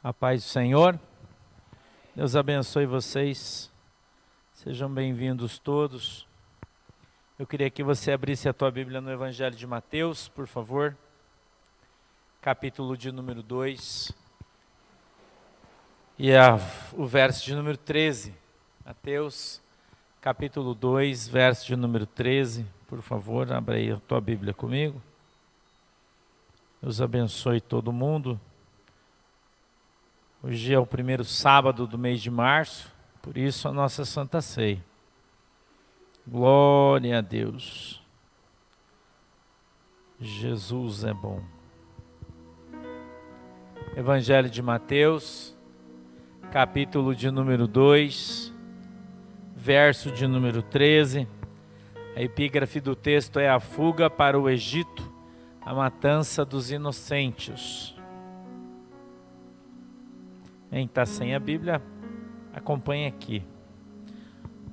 A paz do Senhor, Deus abençoe vocês, sejam bem-vindos todos. Eu queria que você abrisse a tua Bíblia no Evangelho de Mateus, por favor, capítulo de número 2, e o verso de número 13, Mateus, capítulo 2, verso de número 13, por favor, abra aí a tua Bíblia comigo. Deus abençoe todo mundo. Hoje é o primeiro sábado do mês de março, por isso a nossa Santa Ceia. Glória a Deus. Jesus é bom. Evangelho de Mateus, capítulo de número 2, verso de número 13. A epígrafe do texto é a fuga para o Egito, a matança dos inocentes. Quem está sem a Bíblia, acompanhe aqui.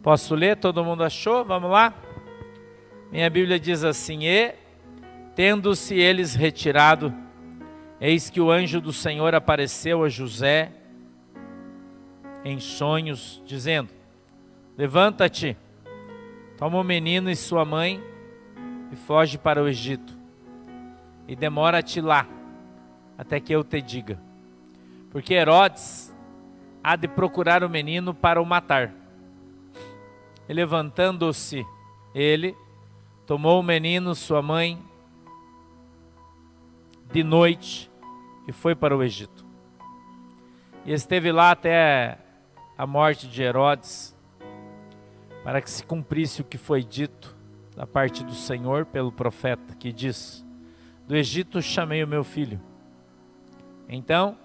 Posso ler? Todo mundo achou? Vamos lá? Minha Bíblia diz assim: E, tendo-se eles retirado, eis que o anjo do Senhor apareceu a José em sonhos, dizendo: Levanta-te, toma o menino e sua mãe e foge para o Egito, e demora-te lá, até que eu te diga. Porque Herodes há de procurar o menino para o matar. E levantando-se ele, tomou o menino, sua mãe, de noite, e foi para o Egito. E esteve lá até a morte de Herodes, para que se cumprisse o que foi dito da parte do Senhor pelo profeta, que diz: Do Egito chamei o meu filho. Então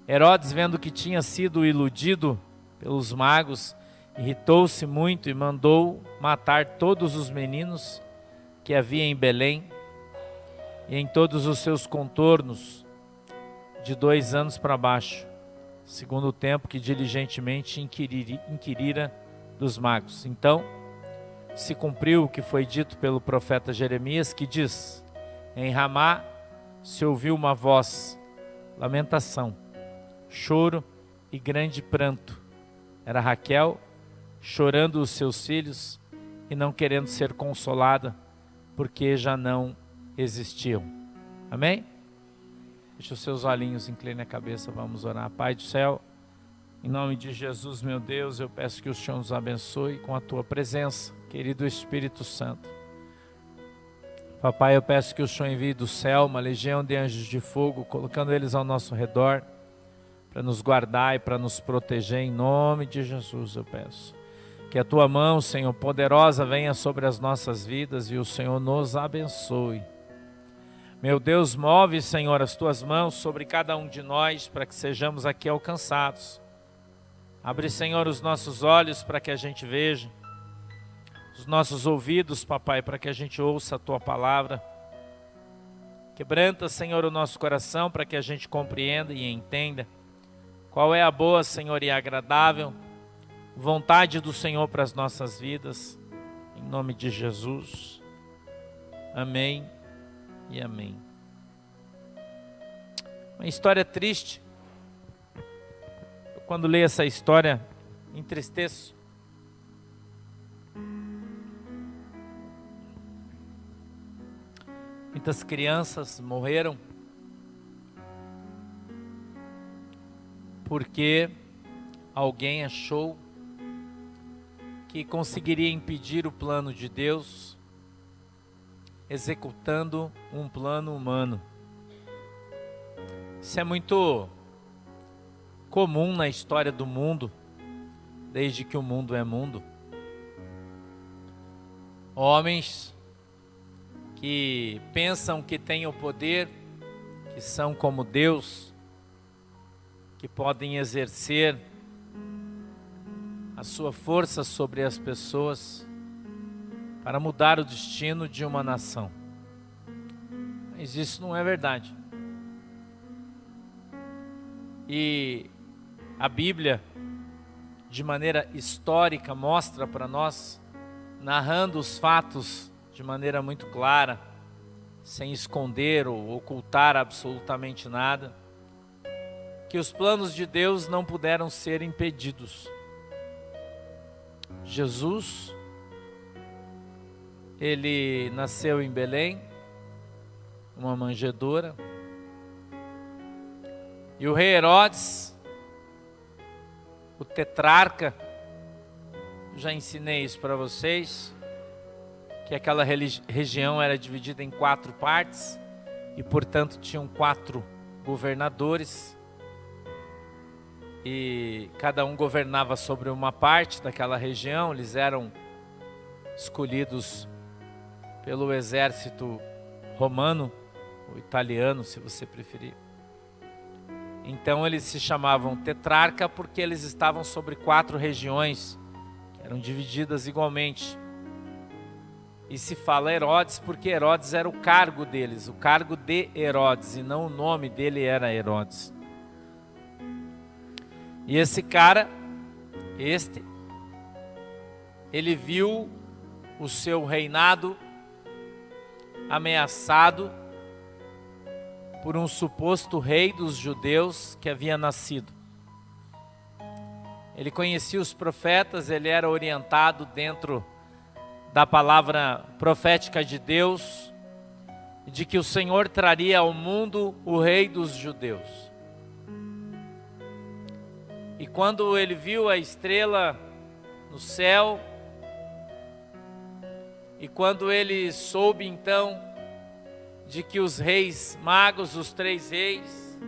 Herodes, vendo que tinha sido iludido pelos magos, irritou-se muito e mandou matar todos os meninos que havia em Belém e em todos os seus contornos, de 2 anos para baixo, segundo o tempo que diligentemente inquirira dos magos. Então se cumpriu o que foi dito pelo profeta Jeremias, que diz: Em Ramá se ouviu uma voz, lamentação, choro e grande pranto. Era Raquel chorando os seus filhos e não querendo ser consolada, porque já não existiam. Amém? Deixa os seus olhinhos, incline a cabeça, vamos orar. Pai do céu, em nome de Jesus, meu Deus, eu peço que o Senhor nos abençoe com a tua presença, querido Espírito Santo. Papai, eu peço que o Senhor envie do céu uma legião de anjos de fogo, colocando eles ao nosso redor, para nos guardar e para nos proteger, em nome de Jesus eu peço. Que a tua mão, Senhor, poderosa venha sobre as nossas vidas e o Senhor nos abençoe. Meu Deus, move, Senhor, as tuas mãos sobre cada um de nós, para que sejamos aqui alcançados. Abre, Senhor, os nossos olhos para que a gente veja, os nossos ouvidos, papai, para que a gente ouça a tua palavra. Quebranta, Senhor, o nosso coração para que a gente compreenda e entenda qual é a boa, Senhor, e agradável vontade do Senhor para as nossas vidas, em nome de Jesus. Amém e amém. Uma história triste. Eu, quando leio essa história, me entristeço. Muitas crianças morreram porque alguém achou que conseguiria impedir o plano de Deus, executando um plano humano. Isso é muito comum na história do mundo, desde que o mundo é mundo. Homens que pensam que têm o poder, que são como Deus, que podem exercer a sua força sobre as pessoas para mudar o destino de uma nação. Mas isso não é verdade. E a Bíblia, de maneira histórica, mostra para nós, narrando os fatos de maneira muito clara, sem esconder ou ocultar absolutamente nada, que os planos de Deus não puderam ser impedidos. Jesus, ele nasceu em Belém, uma manjedoura, e o rei Herodes, o tetrarca, já ensinei isso para vocês, que aquela região era dividida em 4 partes, e portanto tinham 4 governadores, e cada um governava sobre uma parte daquela região. Eles eram escolhidos pelo exército romano, ou italiano, se você preferir. Então eles se chamavam tetrarca porque eles estavam sobre 4 regiões, que eram divididas igualmente. E se fala Herodes porque Herodes era o cargo deles, o cargo de Herodes, e não o nome dele era Herodes. E esse cara, ele viu o seu reinado ameaçado por um suposto rei dos judeus que havia nascido. Ele conhecia os profetas, ele era orientado dentro da palavra profética de Deus, de que o Senhor traria ao mundo o rei dos judeus. E quando ele viu a estrela no céu, e quando ele soube então de que os reis magos, os 3 reis,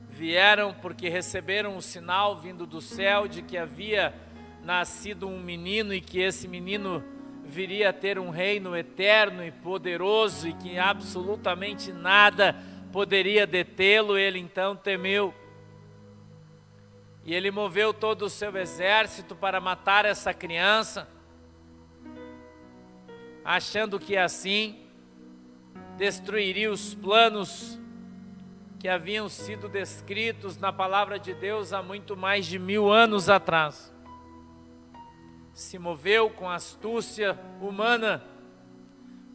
vieram porque receberam um sinal vindo do céu de que havia nascido um menino e que esse menino viria a ter um reino eterno e poderoso e que absolutamente nada poderia detê-lo, ele então temeu. E ele moveu todo o seu exército para matar essa criança, achando que assim destruiria os planos que haviam sido descritos na palavra de Deus há muito mais de 1000 anos atrás. Se moveu com astúcia humana,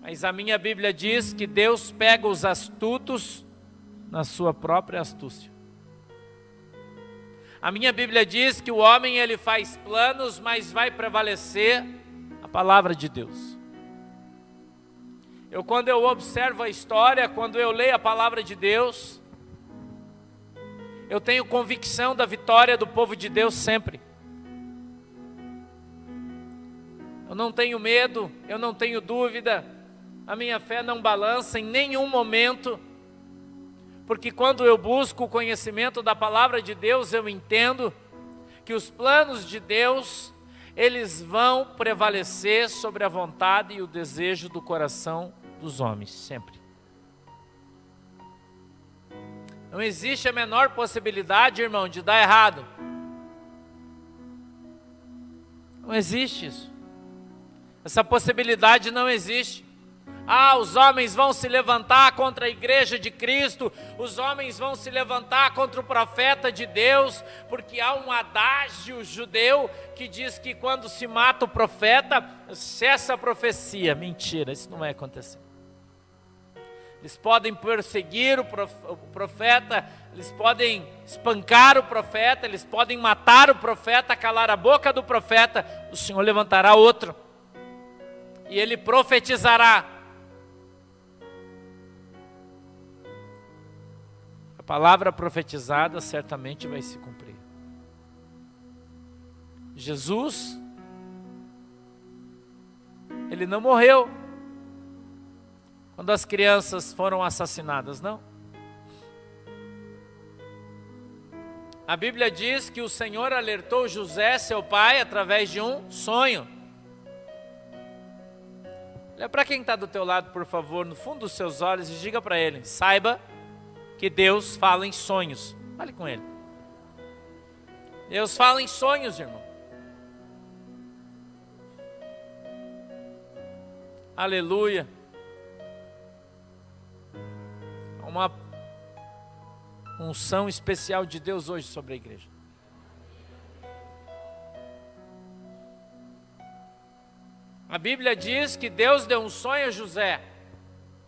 mas a minha Bíblia diz que Deus pega os astutos na sua própria astúcia. A minha Bíblia diz que o homem ele faz planos, mas vai prevalecer a palavra de Deus. Quando eu observo a história, quando eu leio a palavra de Deus, eu tenho convicção da vitória do povo de Deus sempre. Eu não tenho medo, eu não tenho dúvida, a minha fé não balança em nenhum momento, porque quando eu busco o conhecimento da palavra de Deus, eu entendo que os planos de Deus, eles vão prevalecer sobre a vontade e o desejo do coração dos homens, sempre. Não existe a menor possibilidade, irmão, de dar errado. Não existe isso. Essa possibilidade não existe. Os homens vão se levantar contra a igreja de Cristo, os homens vão se levantar contra o profeta de Deus, porque há um adágio judeu que diz que quando se mata o profeta, cessa a profecia. Mentira, isso não vai acontecer. Eles podem perseguir o profeta, eles podem espancar o profeta, eles podem matar o profeta, calar a boca do profeta. O Senhor levantará outro e ele profetizará. A palavra profetizada certamente vai se cumprir. Jesus, ele não morreu quando as crianças foram assassinadas, não. A Bíblia diz que o Senhor alertou José, seu pai, através de um sonho. Olha para quem está do teu lado, por favor, no fundo dos seus olhos e diga para ele: saiba que Deus fala em sonhos. Fale com ele. Deus fala em sonhos, irmão. Aleluia. Uma unção especial de Deus hoje sobre a igreja. A Bíblia diz que Deus deu um sonho a José.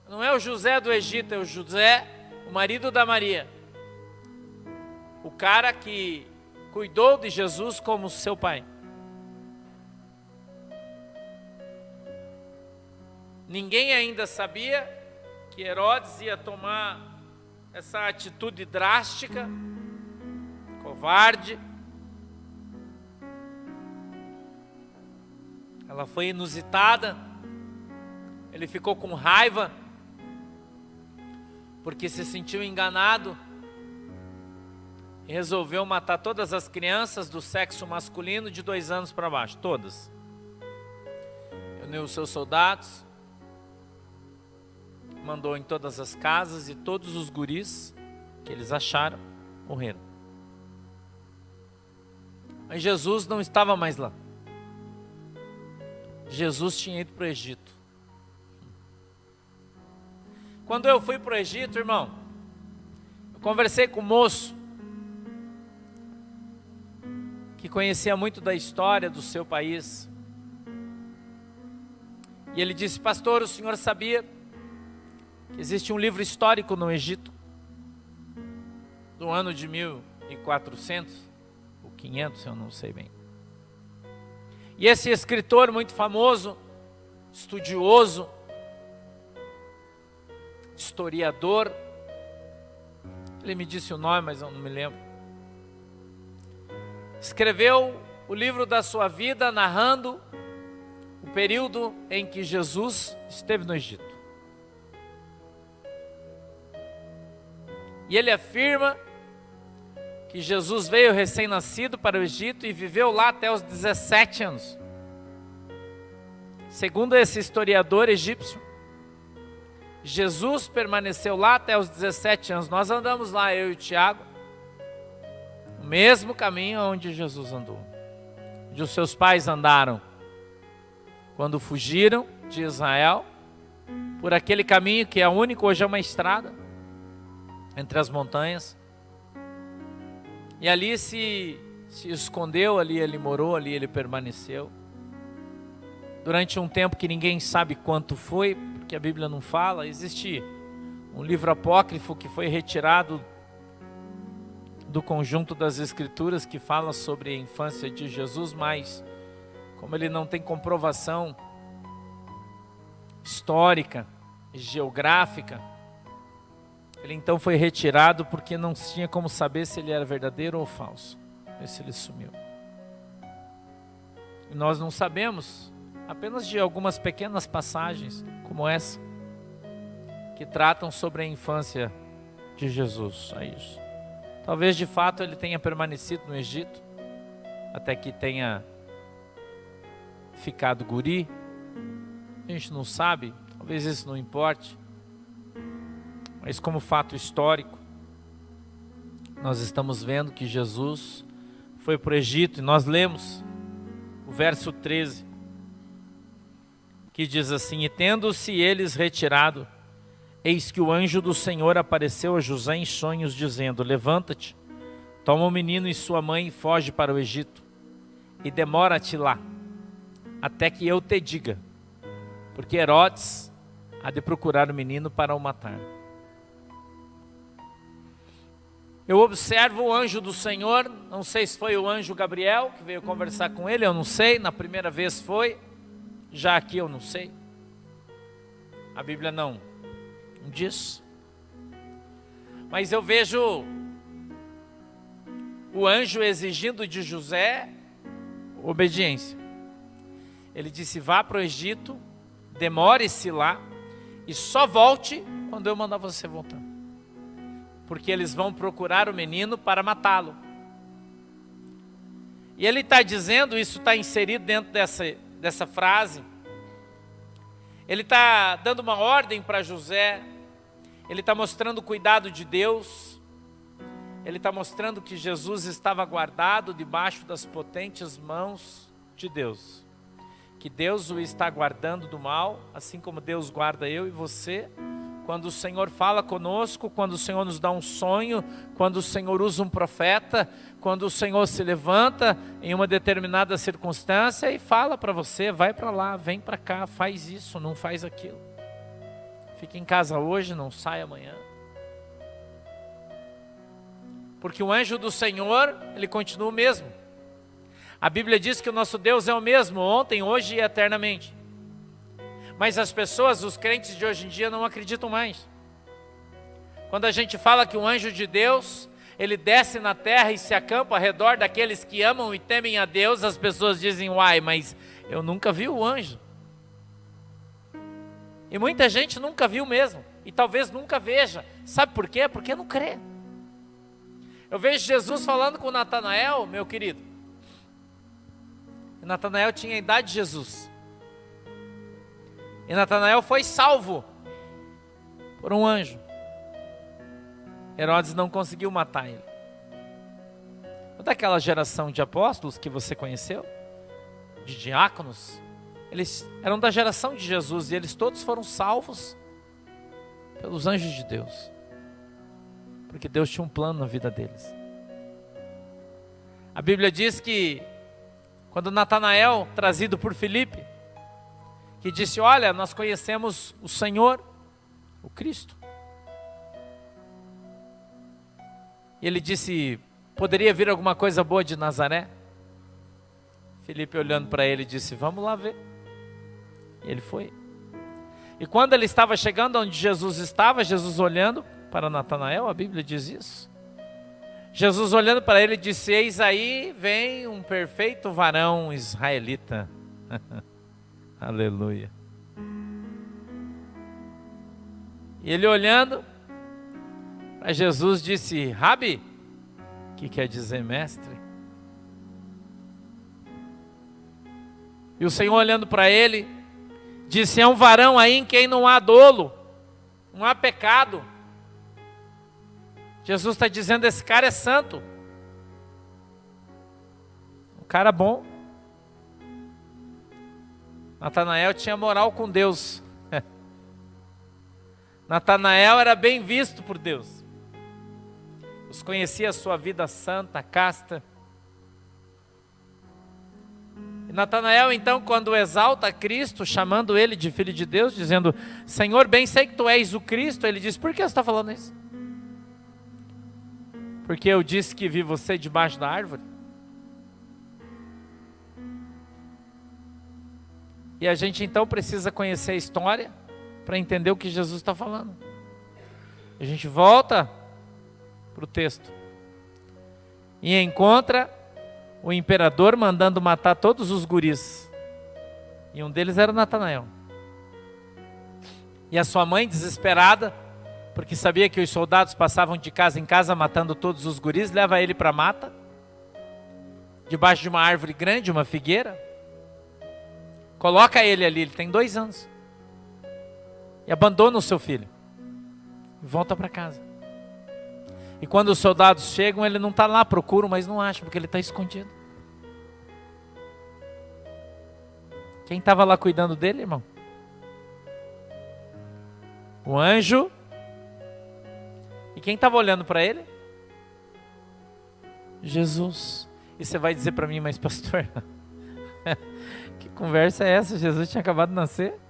Não é o José do Egito, é o José, o marido da Maria. cara que cuidou de Jesus como seu pai. Ninguém ainda sabia que Herodes ia tomar essa atitude drástica, covarde. Ela foi inusitada. Ele ficou com raiva, porque se sentiu enganado e resolveu matar todas as crianças do sexo masculino de 2 anos para baixo, todas. Uniu os seus soldados, mandou em todas as casas e todos os guris que eles acharam morreram. Mas Jesus não estava mais lá. Jesus tinha ido para o Egito. Quando eu fui para o Egito, irmão, eu conversei com um moço que conhecia muito da história do seu país. E ele disse: pastor, o senhor sabia que existe um livro histórico no Egito, do ano de 1400 ou 500, eu não sei bem. E esse escritor muito famoso, estudioso, historiador, ele me disse o nome, mas eu não me lembro, escreveu o livro da sua vida narrando o período em que Jesus esteve no Egito. E ele afirma que Jesus veio recém-nascido para o Egito e viveu lá até os 17 anos. Segundo esse historiador egípcio, Jesus permaneceu lá até os 17 anos. Nós andamos lá, eu e o Tiago, o mesmo caminho onde Jesus andou, onde os seus pais andaram quando fugiram de Israel, por aquele caminho que é único, hoje é uma estrada entre as montanhas. E ali se escondeu, ali ele morou, ali ele permaneceu. Durante um tempo que ninguém sabe quanto foi, porque a Bíblia não fala. Existe um livro apócrifo que foi retirado do conjunto das Escrituras que fala sobre a infância de Jesus, mas como ele não tem comprovação histórica e geográfica, ele então foi retirado porque não tinha como saber se ele era verdadeiro ou falso. Esse ele sumiu. E nós não sabemos, apenas de algumas pequenas passagens como essa, que tratam sobre a infância de Jesus, só isso. Talvez de fato ele tenha permanecido no Egito, até que tenha ficado guri. A gente não sabe, talvez isso não importe. Mas como fato histórico, nós estamos vendo que Jesus foi para o Egito, e nós lemos o verso 13, que diz assim: e tendo-se eles retirado, eis que o anjo do Senhor apareceu a José em sonhos, dizendo: levanta-te, toma o menino e sua mãe e foge para o Egito, e demora-te lá, até que eu te diga, porque Herodes há de procurar o menino para o matar. Eu observo o anjo do Senhor, não sei se foi o anjo Gabriel que veio conversar com ele, eu não sei, na primeira vez foi, já aqui eu não sei. A Bíblia não diz. Mas eu vejo o anjo exigindo de José obediência. Ele disse: vá para o Egito, demore-se lá e só volte quando eu mandar você voltar. Porque eles vão procurar o menino para matá-lo. E ele está dizendo, isso está inserido dentro dessa frase. Ele está dando uma ordem para José. Ele está mostrando o cuidado de Deus. Ele está mostrando que Jesus estava guardado debaixo das potentes mãos de Deus. Que Deus o está guardando do mal, assim como Deus guarda eu e você. Quando o Senhor fala conosco, quando o Senhor nos dá um sonho, quando o Senhor usa um profeta, quando o Senhor se levanta em uma determinada circunstância e fala para você: vai para lá, vem para cá, faz isso, não faz aquilo. Fica em casa hoje, não sai amanhã. Porque o anjo do Senhor, ele continua o mesmo. A Bíblia diz que o nosso Deus é o mesmo, ontem, hoje e eternamente. Mas as pessoas, os crentes de hoje em dia, não acreditam mais. Quando a gente fala que o anjo de Deus, ele desce na terra e se acampa ao redor daqueles que amam e temem a Deus, as pessoas dizem, uai, mas eu nunca vi o anjo. E muita gente nunca viu mesmo, e talvez nunca veja. Sabe por quê? Porque não crê. Eu vejo Jesus falando com Natanael, meu querido. E Natanael tinha a idade de Jesus. E Natanael foi salvo por um anjo. Herodes não conseguiu matar ele. Daquela geração de apóstolos que você conheceu, de diáconos, eles eram da geração de Jesus e eles todos foram salvos pelos anjos de Deus. Porque Deus tinha um plano na vida deles. A Bíblia diz que quando Natanael, trazido por Filipe, que disse, olha, nós conhecemos o Senhor, o Cristo. E ele disse, poderia vir alguma coisa boa de Nazaré? Filipe olhando para ele disse, vamos lá ver. E ele foi. E quando ele estava chegando onde Jesus estava, Jesus olhando para Natanael, a Bíblia diz isso. Jesus olhando para ele disse, eis aí vem um perfeito varão israelita. Aleluia. E ele olhando para Jesus disse, Rabi, que quer dizer mestre? E o Senhor olhando para ele, disse, é um varão aí em quem não há dolo, não há pecado. Jesus está dizendo, esse cara é santo. Um cara bom. Natanael tinha moral com Deus. Natanael era bem visto por Deus. Os conhecia a sua vida santa, casta. E Natanael, então, quando exalta Cristo, chamando ele de filho de Deus, dizendo, Senhor, bem sei que tu és o Cristo, ele diz, por que você está falando isso? Porque eu disse que vi você debaixo da árvore? E a gente então precisa conhecer a história para entender o que Jesus está falando. A gente volta para o texto e encontra o imperador mandando matar todos os guris. E um deles era Natanael. E a sua mãe, desesperada, porque sabia que os soldados passavam de casa em casa matando todos os guris, leva ele para a mata, debaixo de uma árvore grande, uma figueira. Coloca ele ali, ele tem 2 anos. E abandona o seu filho. E volta para casa. E quando os soldados chegam, ele não está lá, procuram, mas não acham, porque ele está escondido. Quem estava lá cuidando dele, irmão? O anjo. E quem estava olhando para ele? Jesus. E você vai dizer para mim, mas pastor, que conversa é essa? Jesus tinha acabado de nascer.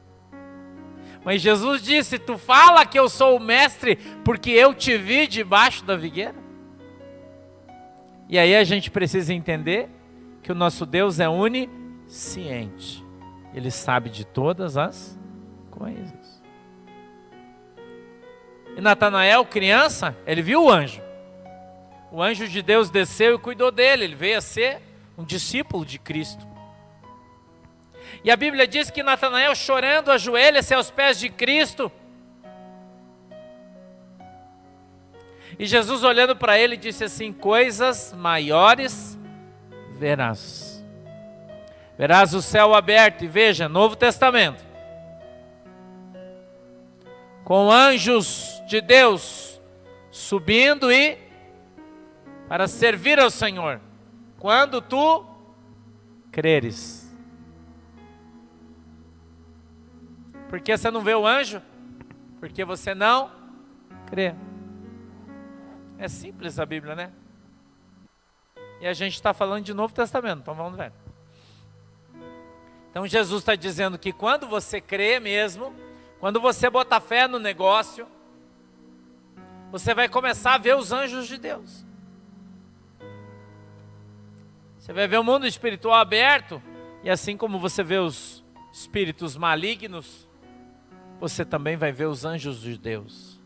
Mas Jesus disse, tu fala que eu sou o mestre porque eu te vi debaixo da figueira? E aí a gente precisa entender que o nosso Deus é onisciente. Ele sabe de todas as coisas. E Natanael, criança, ele viu o anjo. O anjo de Deus desceu e cuidou dele. Ele veio a ser um discípulo de Cristo. E a Bíblia diz que Natanael, chorando, ajoelha-se aos pés de Cristo. E Jesus, olhando para ele, disse assim, coisas maiores verás. Verás o céu aberto. E veja, Novo Testamento. Com anjos de Deus subindo e para servir ao Senhor. Quando tu creres. Por que você não vê o anjo? Porque você não crê. É simples a Bíblia, né? E a gente está falando de Novo Testamento, então vamos ver. Então Jesus está dizendo que quando você crê mesmo, quando você botar fé no negócio, você vai começar a ver os anjos de Deus. Você vai ver o mundo espiritual aberto, e assim como você vê os espíritos malignos, você também vai ver os anjos de Deus.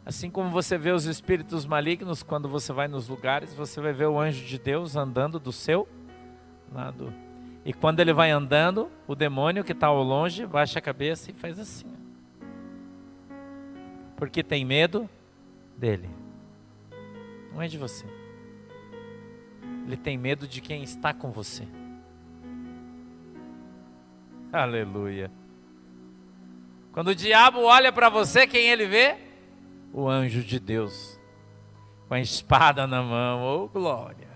Assim como você vê os espíritos malignos, quando você vai nos lugares, você vai ver o anjo de Deus andando do seu lado. E quando ele vai andando, o demônio que está ao longe baixa a cabeça e faz assim. Porque tem medo dele. Não é de você. Ele tem medo de quem está com você. Aleluia. Quando o diabo olha para você, quem ele vê? O anjo de Deus, com a espada na mão. Oh, glória.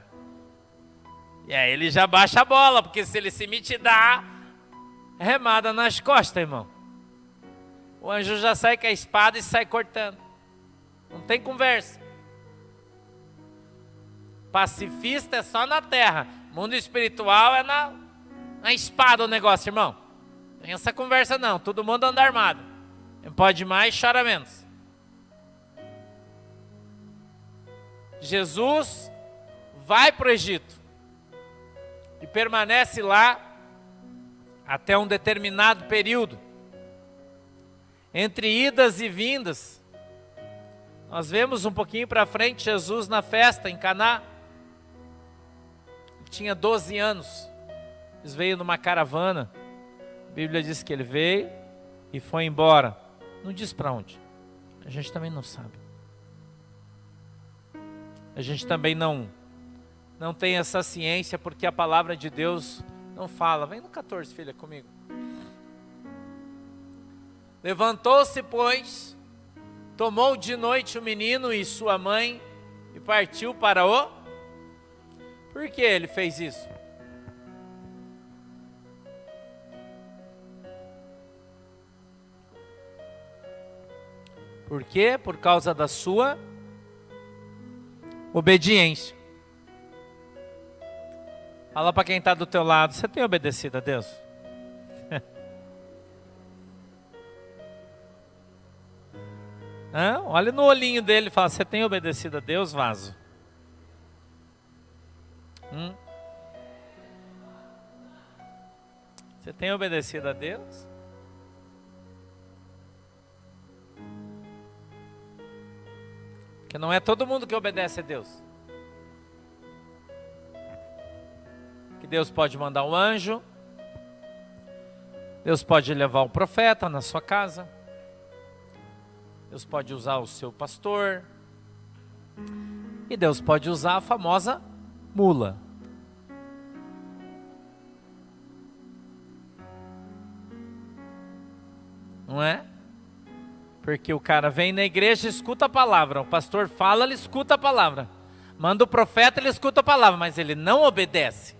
E aí ele já baixa a bola, porque se ele se me te dá, remada nas costas, irmão. O anjo já sai com a espada e sai cortando. Não tem conversa. Pacifista é só na terra. Mundo espiritual é na espada o negócio, irmão. Não tem essa conversa não. Todo mundo anda armado. Quem pode mais, chora menos. Jesus vai para o Egito e permanece lá até um determinado período. Entre idas e vindas, nós vemos um pouquinho para frente Jesus na festa em Caná. Ele tinha 12 anos. Ele veio numa caravana. A Bíblia diz que ele veio e foi embora. Não diz para onde. A gente também não sabe. A gente também não tem essa ciência, porque a palavra de Deus não fala. Vem no 14, filha, comigo. Levantou-se, pois, tomou de noite o menino e sua mãe e partiu para o... Por que ele fez isso? Por quê? Por causa da sua obediência. Fala para quem está do teu lado, você tem obedecido a Deus? Olha no olhinho dele e fala, você tem obedecido a Deus, vaso? Você tem obedecido a Deus? Porque não é todo mundo que obedece a Deus. Que Deus pode mandar um anjo, Deus pode levar o profeta na sua casa, Deus pode usar o seu pastor, e Deus pode usar a famosa mula. Não é? Porque o cara vem na igreja e escuta a palavra, o pastor fala, ele escuta a palavra, manda o profeta, ele escuta a palavra, mas ele não obedece.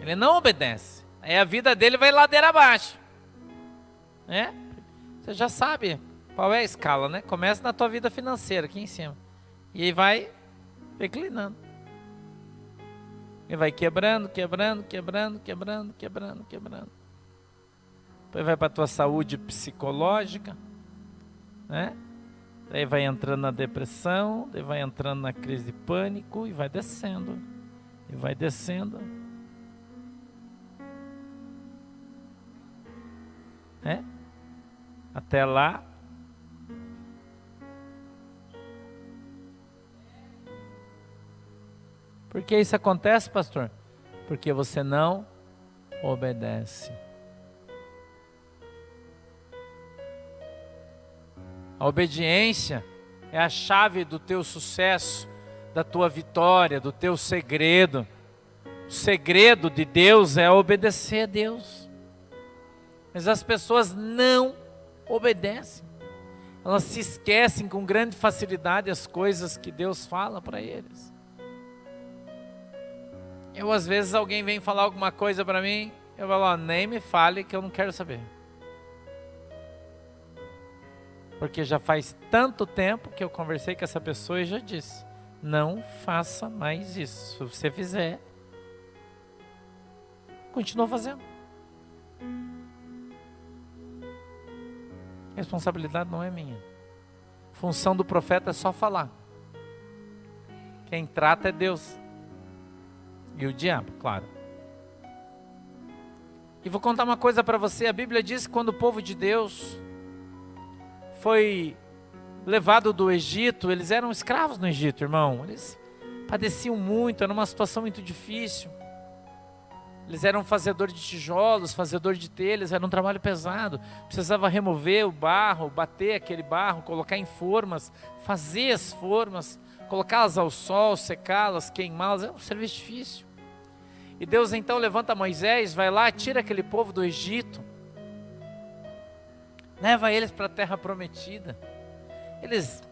Ele não obedece. Aí a vida dele vai ladeira abaixo. Você já sabe qual é a escala, né? Começa na tua vida financeira, aqui em cima. E aí vai declinando. E vai quebrando. Depois vai para a tua saúde psicológica, né? Daí vai entrando na depressão, daí vai entrando na crise de pânico e vai descendo. Até lá. Por que isso acontece, pastor? Porque você não obedece. A obediência é a chave do teu sucesso, da tua vitória, do teu segredo. O segredo de Deus é obedecer a Deus. Mas as pessoas não obedecem. Elas se esquecem com grande facilidade as coisas que Deus fala para eles. Às vezes alguém vem falar alguma coisa para mim, eu falo, nem me fale que eu não quero saber. Porque já faz tanto tempo que eu conversei com essa pessoa e já disse, não faça mais isso. Se você fizer, continua fazendo. A responsabilidade não é minha. A função do profeta é só falar. Quem trata é Deus. E o diabo, claro. E vou contar uma coisa para você. A Bíblia diz que quando o povo de Deus foi levado do Egito, eles eram escravos no Egito, irmão. Eles padeciam muito, era uma situação muito difícil. Eles eram fazedores de tijolos, fazedores de telhas, era um trabalho pesado. Precisava remover o barro, bater aquele barro, colocar em formas, fazer as formas, colocá-las ao sol, secá-las, queimá-las. É um serviço difícil. E Deus então levanta Moisés, vai lá, tira aquele povo do Egito, leva eles para a terra prometida. Eles,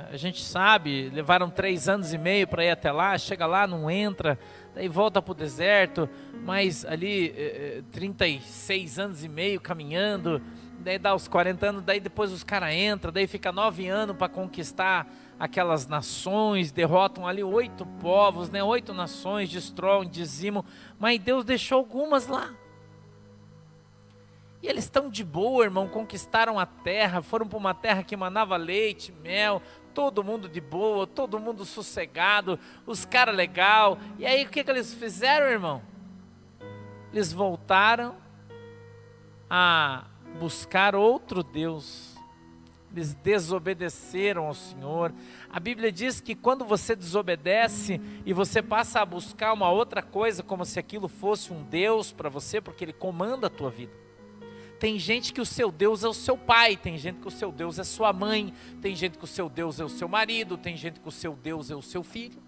a gente sabe, levaram 3 anos e meio para ir até lá, chega lá, não entra, daí volta para o deserto, mas ali 36 anos e meio caminhando, daí dá os 40 anos, daí depois os caras entram, daí fica 9 anos para conquistar aquelas nações, derrotam ali 8 povos, 8 nações, destroem, dizimam, mas Deus deixou algumas lá. E eles estão de boa, irmão, conquistaram a terra, foram para uma terra que manava leite, mel, todo mundo de boa, todo mundo sossegado, os caras legal. E aí o que eles fizeram, irmão? Eles voltaram a buscar outro Deus. Eles desobedeceram ao Senhor. A Bíblia diz que quando você desobedece e você passa a buscar uma outra coisa, como se aquilo fosse um Deus para você, porque Ele comanda a tua vida. Tem gente que o seu Deus é o seu pai, tem gente que o seu Deus é sua mãe, tem gente que o seu Deus é o seu marido, tem gente que o seu Deus é o seu filho,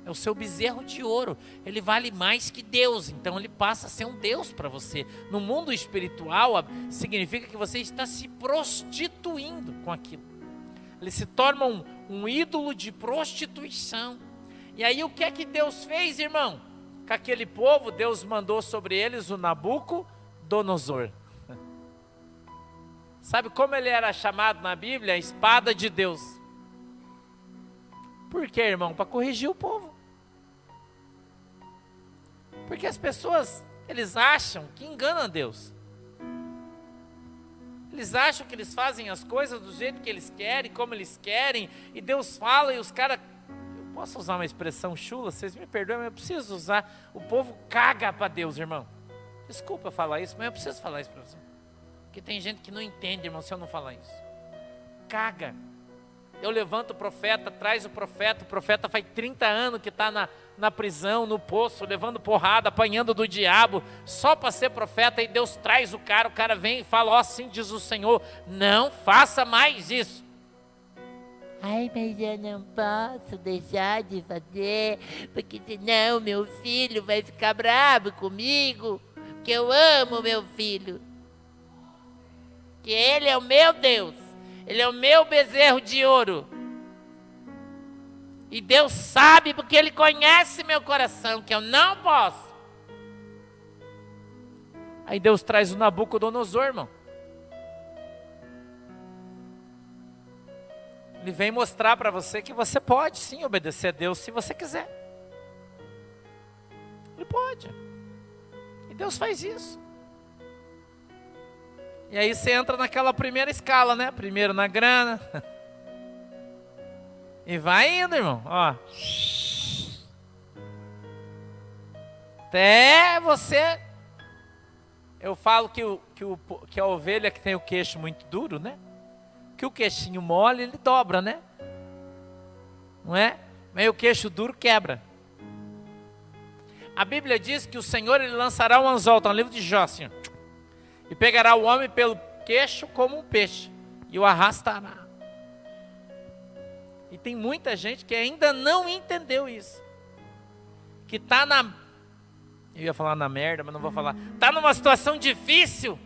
é o seu bezerro de ouro. Ele vale mais que Deus, então ele passa a ser um Deus para você. No mundo espiritual, significa que você está se prostituindo com aquilo. Ele se torna um ídolo de prostituição. E aí o que é que Deus fez, irmão? Com aquele povo, Deus mandou sobre eles o Nabucodonosor. Sabe como ele era chamado na Bíblia? A espada de Deus. Por quê, irmão? Para corrigir o povo. Porque as pessoas, eles acham que enganam Deus. Eles acham que eles fazem as coisas do jeito que eles querem, como eles querem, e Deus fala e os caras... Eu posso usar uma expressão chula? Vocês me perdoem, mas eu preciso usar. O povo caga para Deus, irmão. Desculpa falar isso, mas eu preciso falar isso para você. Porque tem gente que não entende, irmão, se eu não falar isso. Caga. Eu levanto o profeta, traz o profeta faz 30 anos que está na prisão, no poço, levando porrada, apanhando do diabo, só para ser profeta, e Deus traz o cara vem e fala, assim diz o Senhor, não faça mais isso. Ai, mas eu não posso deixar de fazer, porque senão meu filho vai ficar bravo comigo, porque eu amo meu filho. Que ele é o meu Deus, ele é o meu bezerro de ouro. E Deus sabe, porque Ele conhece meu coração, que eu não posso. Aí Deus traz o Nabucodonosor, irmão. Ele vem mostrar para você que você pode sim obedecer a Deus se você quiser. Ele pode. E Deus faz isso. E aí você entra naquela primeira escala, né? Primeiro na grana. E vai indo, irmão. Ó. Até você... Eu falo que a ovelha que tem o queixo muito duro, né? Que o queixinho mole, ele dobra, né? Não é? Mas o queixo duro quebra. A Bíblia diz que o Senhor, Ele lançará um anzol, está no livro de Jó, assim, e pegará o homem pelo queixo como um peixe, e o arrastará. E tem muita gente que ainda não entendeu isso. Que está na... Eu ia falar na merda, mas não vou falar. Está numa situação difícil,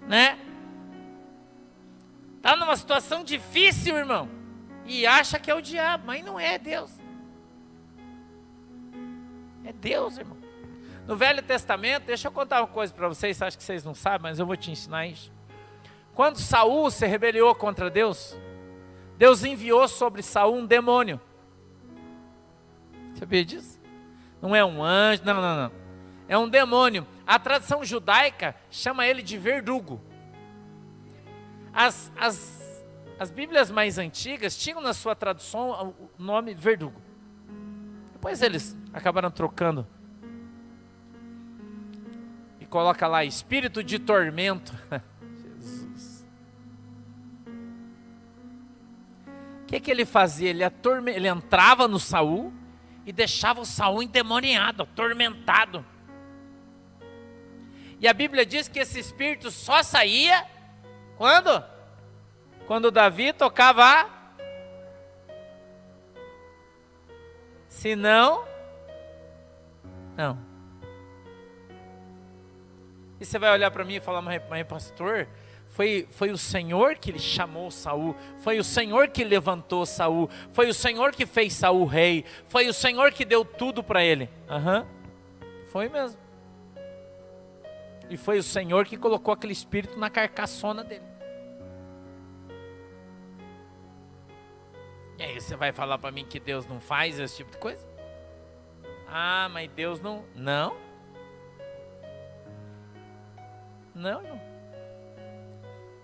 né? Está numa situação difícil, irmão. E acha que é o diabo, mas não é Deus. É Deus, irmão. No Velho Testamento, deixa eu contar uma coisa para vocês, acho que vocês não sabem, mas eu vou te ensinar isso. Quando Saul se rebeliou contra Deus, Deus enviou sobre Saul um demônio. Você sabia disso? Não é um anjo, não. É um demônio. A tradição judaica chama ele de verdugo. As As Bíblias mais antigas tinham na sua tradução o nome verdugo. Depois eles acabaram trocando. E coloca lá, espírito de tormento. Jesus. O que ele fazia? Ele entrava no Saul e deixava o Saul endemoniado, atormentado. E a Bíblia diz que esse espírito só saía quando? Quando Davi tocava. Se não, não. E você vai olhar para mim e falar, mas pastor, foi o Senhor que chamou Saul, foi o Senhor que levantou Saul, foi o Senhor que fez Saul rei, foi o Senhor que deu tudo para ele. Foi mesmo. E foi o Senhor que colocou aquele espírito na carcaçona dele. E aí você vai falar para mim que Deus não faz esse tipo de coisa? Ah, mas Deus não... Não.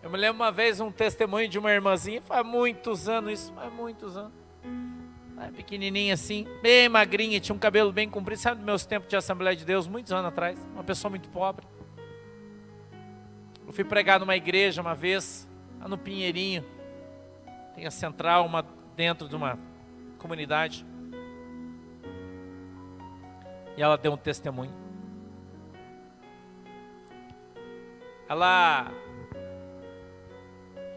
Eu me lembro uma vez um testemunho de uma irmãzinha, faz muitos anos, pequenininha assim, bem magrinha, tinha um cabelo bem comprido, sabe dos meus tempos de Assembleia de Deus, muitos anos atrás, uma pessoa muito pobre. Eu fui pregar numa igreja uma vez, lá no Pinheirinho, tem a central, dentro de uma comunidade, e ela deu um testemunho. Ela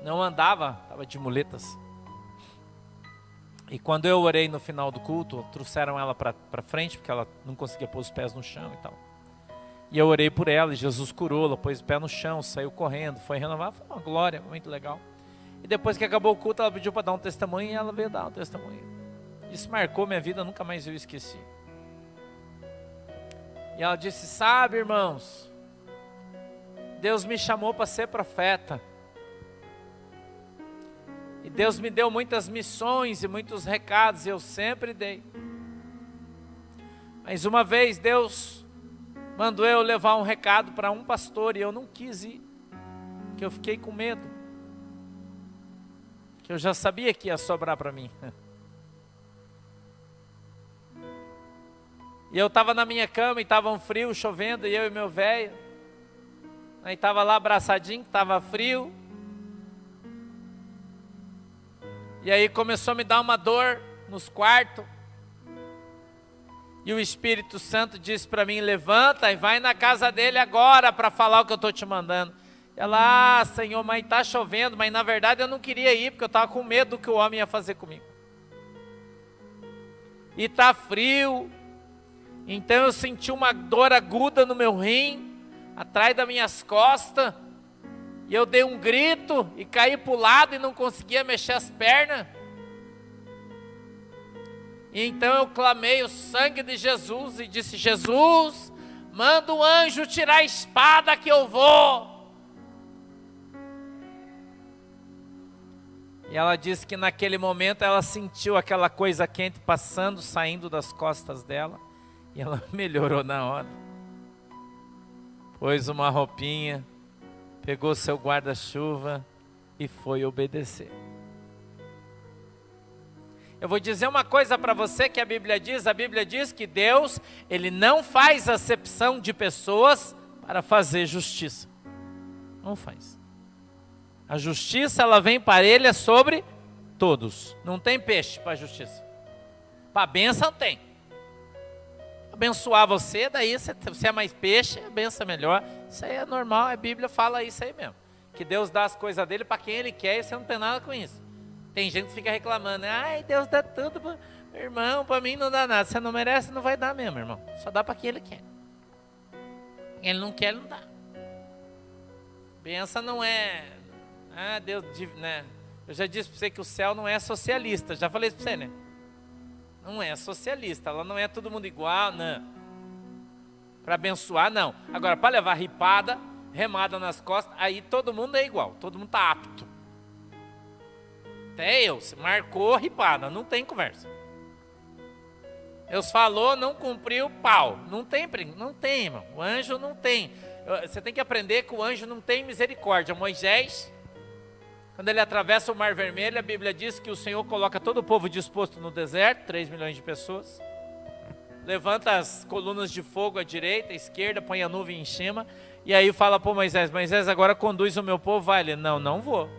não andava, estava de muletas. E quando eu orei no final do culto, trouxeram ela para frente, porque ela não conseguia pôr os pés no chão e tal. E eu orei por ela, e Jesus curou, ela pôs o pé no chão, saiu correndo, foi renovar, foi uma glória, muito legal. E depois que acabou o culto, ela pediu para dar um testemunho, e ela veio dar um testemunho. Isso marcou minha vida, nunca mais eu esqueci. E ela disse, sabe, irmãos, Deus me chamou para ser profeta. E Deus me deu muitas missões e muitos recados, e eu sempre dei. Mas uma vez Deus mandou eu levar um recado para um pastor, e eu não quis ir, porque eu fiquei com medo. Que eu já sabia que ia sobrar para mim. E eu estava na minha cama, e estava um frio, chovendo, e eu e meu velho. Aí estava lá abraçadinho, estava frio. E aí começou a me dar uma dor nos quartos. E o Espírito Santo disse para mim, levanta e vai na casa dele agora para falar o que eu estou te mandando. Ela, Senhor, mas está chovendo, mas na verdade eu não queria ir, porque eu estava com medo do que o homem ia fazer comigo. E está frio, então eu senti uma dor aguda no meu rim, atrás das minhas costas, e eu dei um grito e caí para o lado e não conseguia mexer as pernas. E então eu clamei o sangue de Jesus e disse, Jesus, manda um anjo tirar a espada que eu vou. E ela disse que naquele momento ela sentiu aquela coisa quente passando, saindo das costas dela, e ela melhorou na hora. Pôs uma roupinha, pegou seu guarda-chuva e foi obedecer. Eu vou dizer uma coisa para você que a Bíblia diz que Deus, Ele não faz acepção de pessoas para fazer justiça. Não faz. A justiça, ela vem parelha sobre todos. Não tem peixe para a justiça. Para a bênção tem. Abençoar você, daí você é mais peixe, a bênção é melhor. Isso aí é normal, a Bíblia fala isso aí mesmo. Que Deus dá as coisas dele para quem Ele quer e você não tem nada com isso. Tem gente que fica reclamando, ai, Deus dá tudo, meu irmão, para mim não dá nada. Você não merece, não vai dar mesmo, irmão. Só dá para quem Ele quer. Quem Ele não quer, Ele não dá. Bênção não é, Deus, né? Eu já disse para você que o céu não é socialista, já falei isso para você, né? Não é socialista, ela não é todo mundo igual, não. Para abençoar, não. Agora, para levar ripada, remada nas costas, aí todo mundo é igual, todo mundo está apto. Até eu, se marcou, ripada, não tem conversa. Deus falou, não cumpriu, pau. Não tem, irmão. O anjo não tem. Você tem que aprender que o anjo não tem misericórdia. Moisés Quando ele atravessa o Mar Vermelho, a Bíblia diz que o Senhor coloca todo o povo disposto no deserto, 3 milhões de pessoas. Levanta as colunas de fogo à direita, à esquerda, põe a nuvem em cima. E aí fala para Moisés, Moisés, agora conduz o meu povo, vai. Ele, não vou.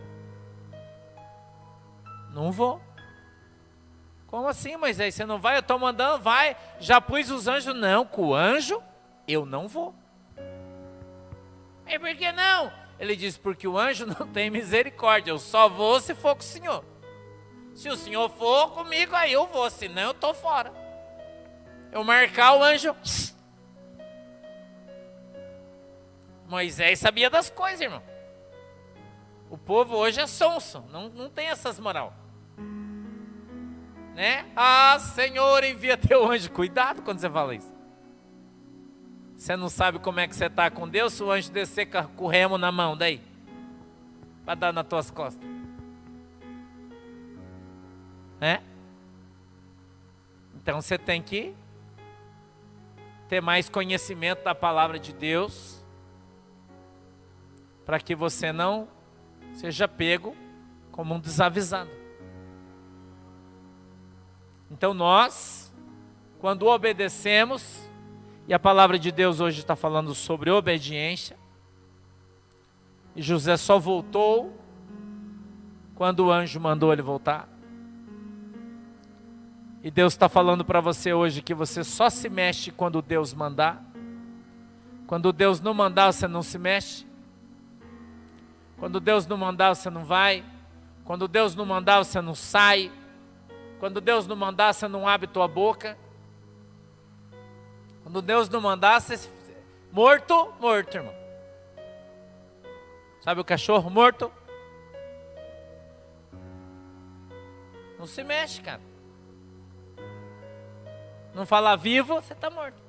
Não vou. Como assim, Moisés? Você não vai? Eu estou mandando, vai. Já pus os anjos. Não, com o anjo eu não vou. E por que não? Ele diz, porque o anjo não tem misericórdia. Eu só vou se for com o Senhor. Se o Senhor for comigo, aí eu vou. Senão eu estou fora. Eu marcar o anjo. Moisés sabia das coisas, irmão. O povo hoje é sonso. Não tem essas moral. Né? Ah, Senhor, envia teu anjo. Cuidado quando você fala isso. Você não sabe como é que você está com Deus, se o anjo descer com o remo na mão, daí, para dar nas tuas costas. Né? Então você tem que ter mais conhecimento da palavra de Deus, para que você não seja pego como um desavisado. Então nós, quando obedecemos, e a palavra de Deus hoje está falando sobre obediência, e José só voltou quando o anjo mandou ele voltar. E Deus está falando para você hoje que você só se mexe quando Deus mandar. Quando Deus não mandar, você não se mexe. Quando Deus não mandar, você não vai. Quando Deus não mandar, você não sai. Quando Deus não mandar, você não abre tua boca. Quando Deus não mandar, você... Morto, irmão. Sabe o cachorro morto? Não se mexe, cara. Não falar vivo, você está morto.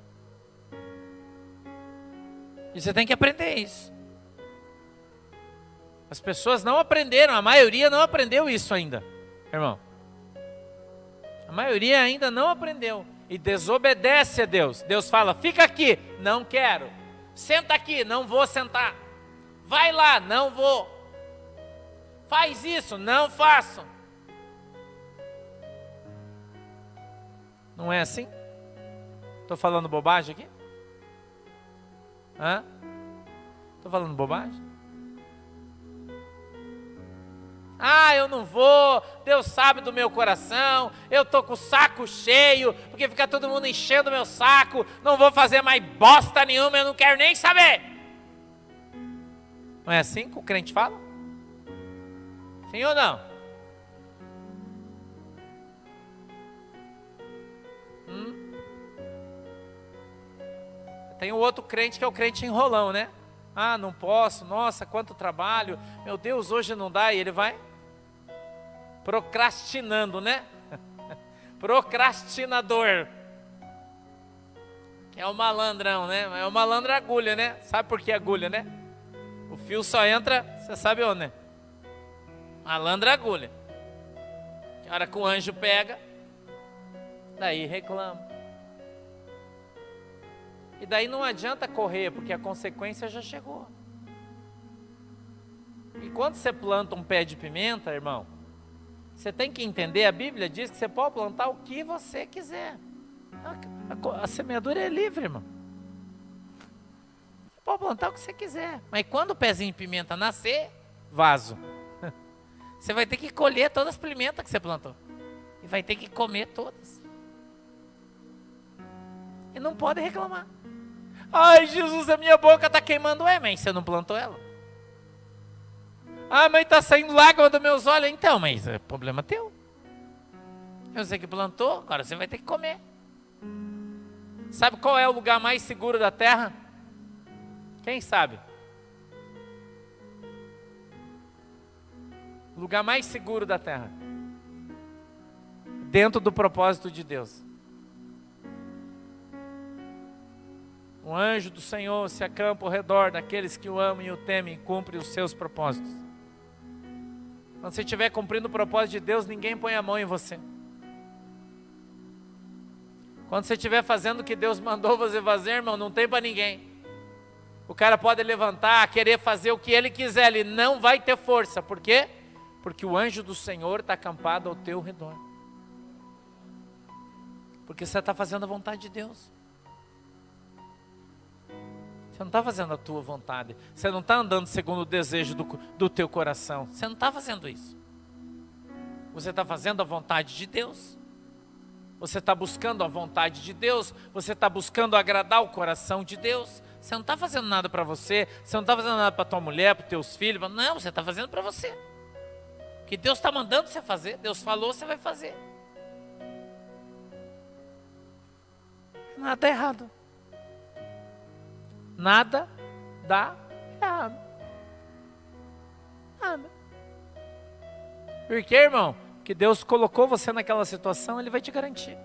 E você tem que aprender isso. As pessoas não aprenderam, a maioria não aprendeu isso ainda, irmão. A maioria ainda não aprendeu. E desobedece a Deus. Deus fala, fica aqui, não quero. Senta aqui, não vou sentar. Vai lá, não vou. Faz isso, não faço. Não é assim? Estou falando bobagem aqui? Estou falando bobagem? Ah, eu não vou, Deus sabe do meu coração, eu estou com o saco cheio, porque fica todo mundo enchendo o meu saco, não vou fazer mais bosta nenhuma, eu não quero nem saber. Não é assim que o crente fala? Sim ou não? Tem o outro crente que é o crente enrolão, né? Ah, não posso, nossa, quanto trabalho, meu Deus, hoje não dá, e ele vai procrastinando, né? Procrastinador. É o malandrão, né? É o malandro agulha, né? Sabe por que agulha, né? O fio só entra, você sabe onde, né? Malandro agulha. A hora que o anjo pega, daí reclama. E daí não adianta correr, porque a consequência já chegou. E quando você planta um pé de pimenta, irmão, você tem que entender, a Bíblia diz que você pode plantar o que você quiser. A semeadura é livre, irmão. Você pode plantar o que você quiser. Mas quando o pezinho de pimenta nascer, vaso. Você vai ter que colher todas as pimentas que você plantou. E vai ter que comer todas. E não pode reclamar. Ai, Jesus, a minha boca está queimando. Mas você não plantou ela? Ah, mas está saindo lágrima dos meus olhos. Então, mas é problema teu. Eu sei que plantou, agora você vai ter que comer. Sabe qual é o lugar mais seguro da terra? Quem sabe? O lugar mais seguro da terra. Dentro do propósito de Deus. Um anjo do Senhor se acampa ao redor daqueles que o amam e o temem e cumpre os seus propósitos. Quando você estiver cumprindo o propósito de Deus, ninguém põe a mão em você. Quando você estiver fazendo o que Deus mandou você fazer, irmão, não tem para ninguém. O cara pode levantar, querer fazer o que ele quiser, ele não vai ter força. Por quê? Porque o anjo do Senhor está acampado ao teu redor. Porque você está fazendo a vontade de Deus. Você não está fazendo a tua vontade. Você não está andando segundo o desejo do teu coração. Você não está fazendo isso. Você está fazendo a vontade de Deus. Você está buscando a vontade de Deus. Você está buscando agradar o coração de Deus. Você não está fazendo nada para você. Você não está fazendo nada para tua mulher, para teus filhos. Não, você está fazendo para você. O que Deus está mandando você fazer. Deus falou, você vai fazer. Nada dá errado. Nada dá errado. Nada. Por quê, irmão? Que Deus colocou você naquela situação, Ele vai te garantir.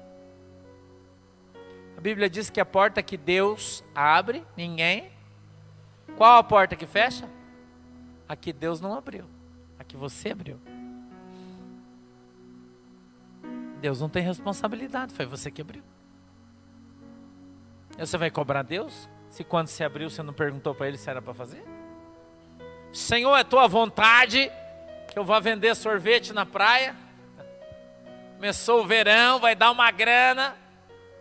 A Bíblia diz que a porta que Deus abre, ninguém. Qual a porta que fecha? A que Deus não abriu, a que você abriu. Deus não tem responsabilidade, foi você que abriu. E você vai cobrar Deus? Se quando você abriu, você não perguntou para Ele se era para fazer? Senhor, é tua vontade que eu vá vender sorvete na praia? Começou o verão, vai dar uma grana,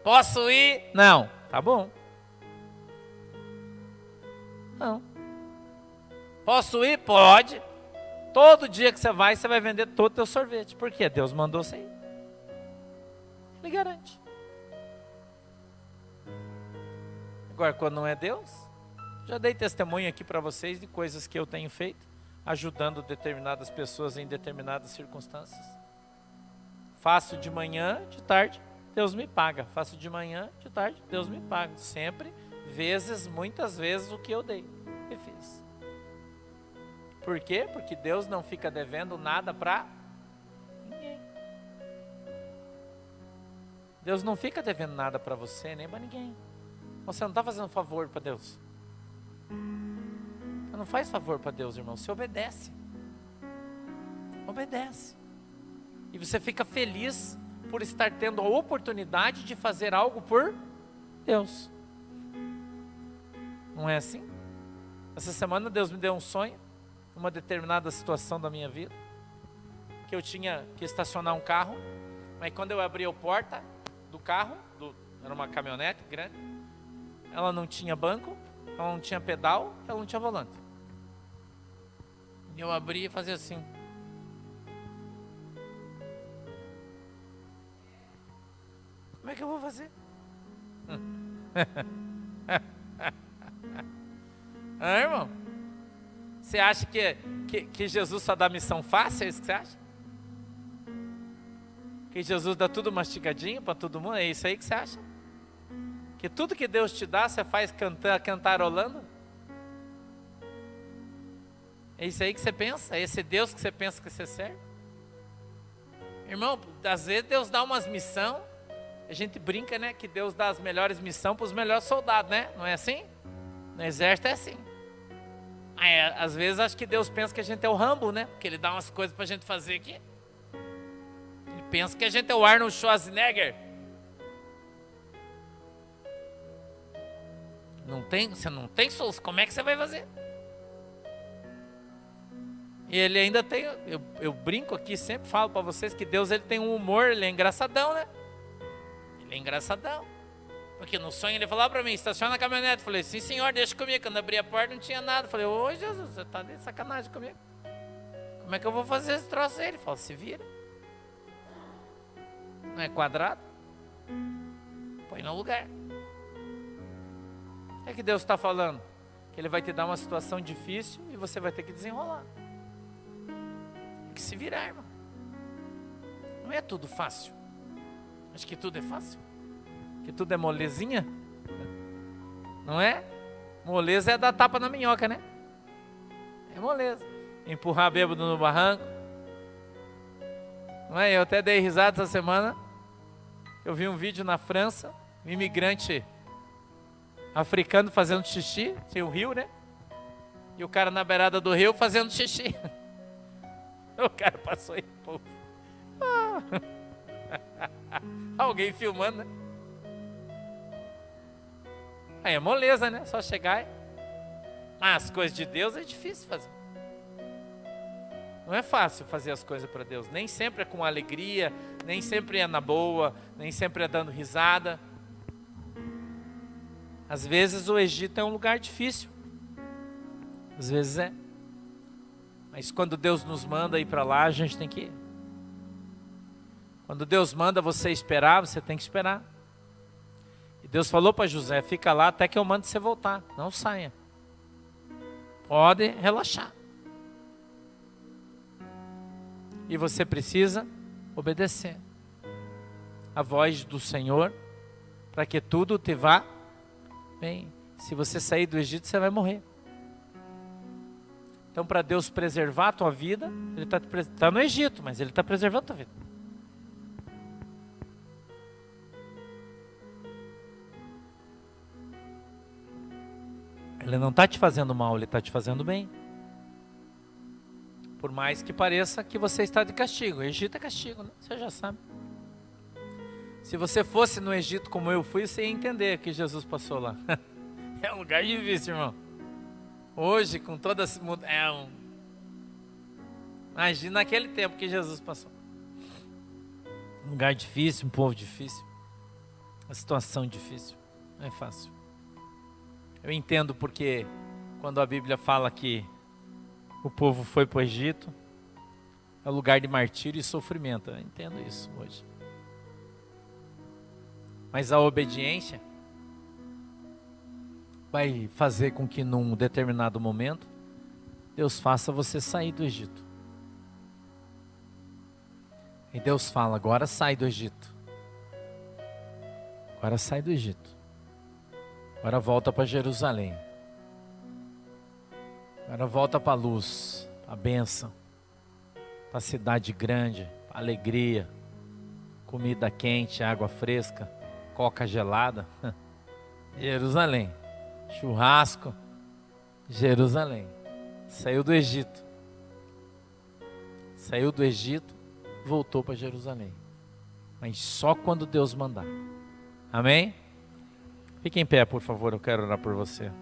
posso ir? Não, tá bom. Não. Posso ir? Pode. Todo dia que você vai vender todo o teu sorvete. Por quê? Deus mandou você ir. Ele garante. Agora, quando não é Deus, já dei testemunho aqui para vocês de coisas que eu tenho feito, ajudando determinadas pessoas em determinadas circunstâncias. Faço de manhã, de tarde, Deus me paga. Faço de manhã, de tarde, Deus me paga. Sempre, muitas vezes o que eu dei e fiz. Por quê? Porque Deus não fica devendo nada para ninguém. Deus não fica devendo nada para você, nem para ninguém. Você não está fazendo favor para Deus. Você não faz favor para Deus, irmão. Você obedece. Obedece. E você fica feliz por estar tendo a oportunidade de fazer algo por Deus. Não é assim? Essa semana Deus me deu um sonho, uma determinada situação da minha vida, que eu tinha que estacionar um carro, mas quando eu abri a porta do carro, era uma caminhonete grande, ela não tinha banco, ela não tinha pedal, ela não tinha volante. E eu abri e fazia assim. Como é que eu vou fazer? Irmão? Você acha que Jesus só dá missão fácil? É isso que você acha? Que Jesus dá tudo mastigadinho para todo mundo? É isso aí que você acha? Que tudo que Deus te dá, você faz cantarolando? É isso aí que você pensa? É esse Deus que você pensa que você serve? Irmão, às vezes Deus dá umas missões. A gente brinca, né, que Deus dá as melhores missões para os melhores soldados, né? Não é assim? No exército é assim. Às vezes acho que Deus pensa que a gente é o Rambo, né? Porque Ele dá umas coisas para a gente fazer aqui. Ele pensa que a gente é o Arnold Schwarzenegger. Você não tem solução. Como é que você vai fazer? E Ele ainda tem... Eu brinco aqui, sempre falo para vocês que Deus Ele tem um humor, Ele é engraçadão, né? Ele é engraçadão. Porque no sonho Ele falou para mim, estaciona a caminhonete. Eu falei, sim senhor, deixa comigo. Quando abri a porta não tinha nada. Eu falei, ô Jesus, você está de sacanagem comigo. Como é que eu vou fazer esse troço aí? Ele falou, se vira. Não é quadrado? Põe no lugar. O que Deus está falando? Que Ele vai te dar uma situação difícil e você vai ter que desenrolar. Tem que se virar, irmão. Não é tudo fácil. Acho que tudo é fácil. Que tudo é molezinha. Não é? Moleza é dar tapa na minhoca, né? É moleza. Empurrar bêbado no barranco. Não é? Eu até dei risada essa semana. Eu vi um vídeo na França. Um imigrante africano fazendo xixi. Tem o rio, né? E o cara na beirada do rio fazendo xixi. O cara passou aí, pô. Alguém filmando, né? Aí é moleza, né? Só chegar e... Mas as coisas de Deus é difícil fazer. Não é fácil fazer as coisas para Deus. Nem sempre é com alegria, nem sempre é na boa, nem sempre é dando risada. Às vezes o Egito é um lugar difícil. Às vezes é. Mas quando Deus nos manda ir para lá, a gente tem que ir. Quando Deus manda você esperar, você tem que esperar. E Deus falou para José, fica lá até que eu mande você voltar. Não saia. Pode relaxar. E você precisa obedecer a voz do Senhor para que tudo te vá bem. Se você sair do Egito, você vai morrer. Então, para Deus preservar a tua vida, Ele está no Egito, mas Ele está preservando a tua vida. Ele não está te fazendo mal, Ele está te fazendo bem. Por mais que pareça que você está de castigo. O Egito é castigo, né? Você já sabe. Se você fosse no Egito como eu fui, você ia entender que Jesus passou lá. É um lugar difícil, irmão. Hoje, com toda essa mudança, imagina naquele tempo que Jesus passou. Um lugar difícil, um povo difícil. Uma situação difícil. Não é fácil. Eu entendo porque quando a Bíblia fala que o povo foi para o Egito, é lugar de martírio e sofrimento. Eu entendo isso hoje. Mas a obediência vai fazer com que num determinado momento Deus faça você sair do Egito. E Deus fala, agora sai do Egito. Agora sai do Egito. Agora volta para Jerusalém. Agora volta para a luz, para a bênção, para a cidade grande, para a alegria, comida quente, água fresca, coca gelada. Jerusalém, churrasco, Jerusalém. Saiu do Egito. Saiu do Egito, voltou para Jerusalém. Mas só quando Deus mandar. Amém? Fique em pé, por favor, eu quero orar por você.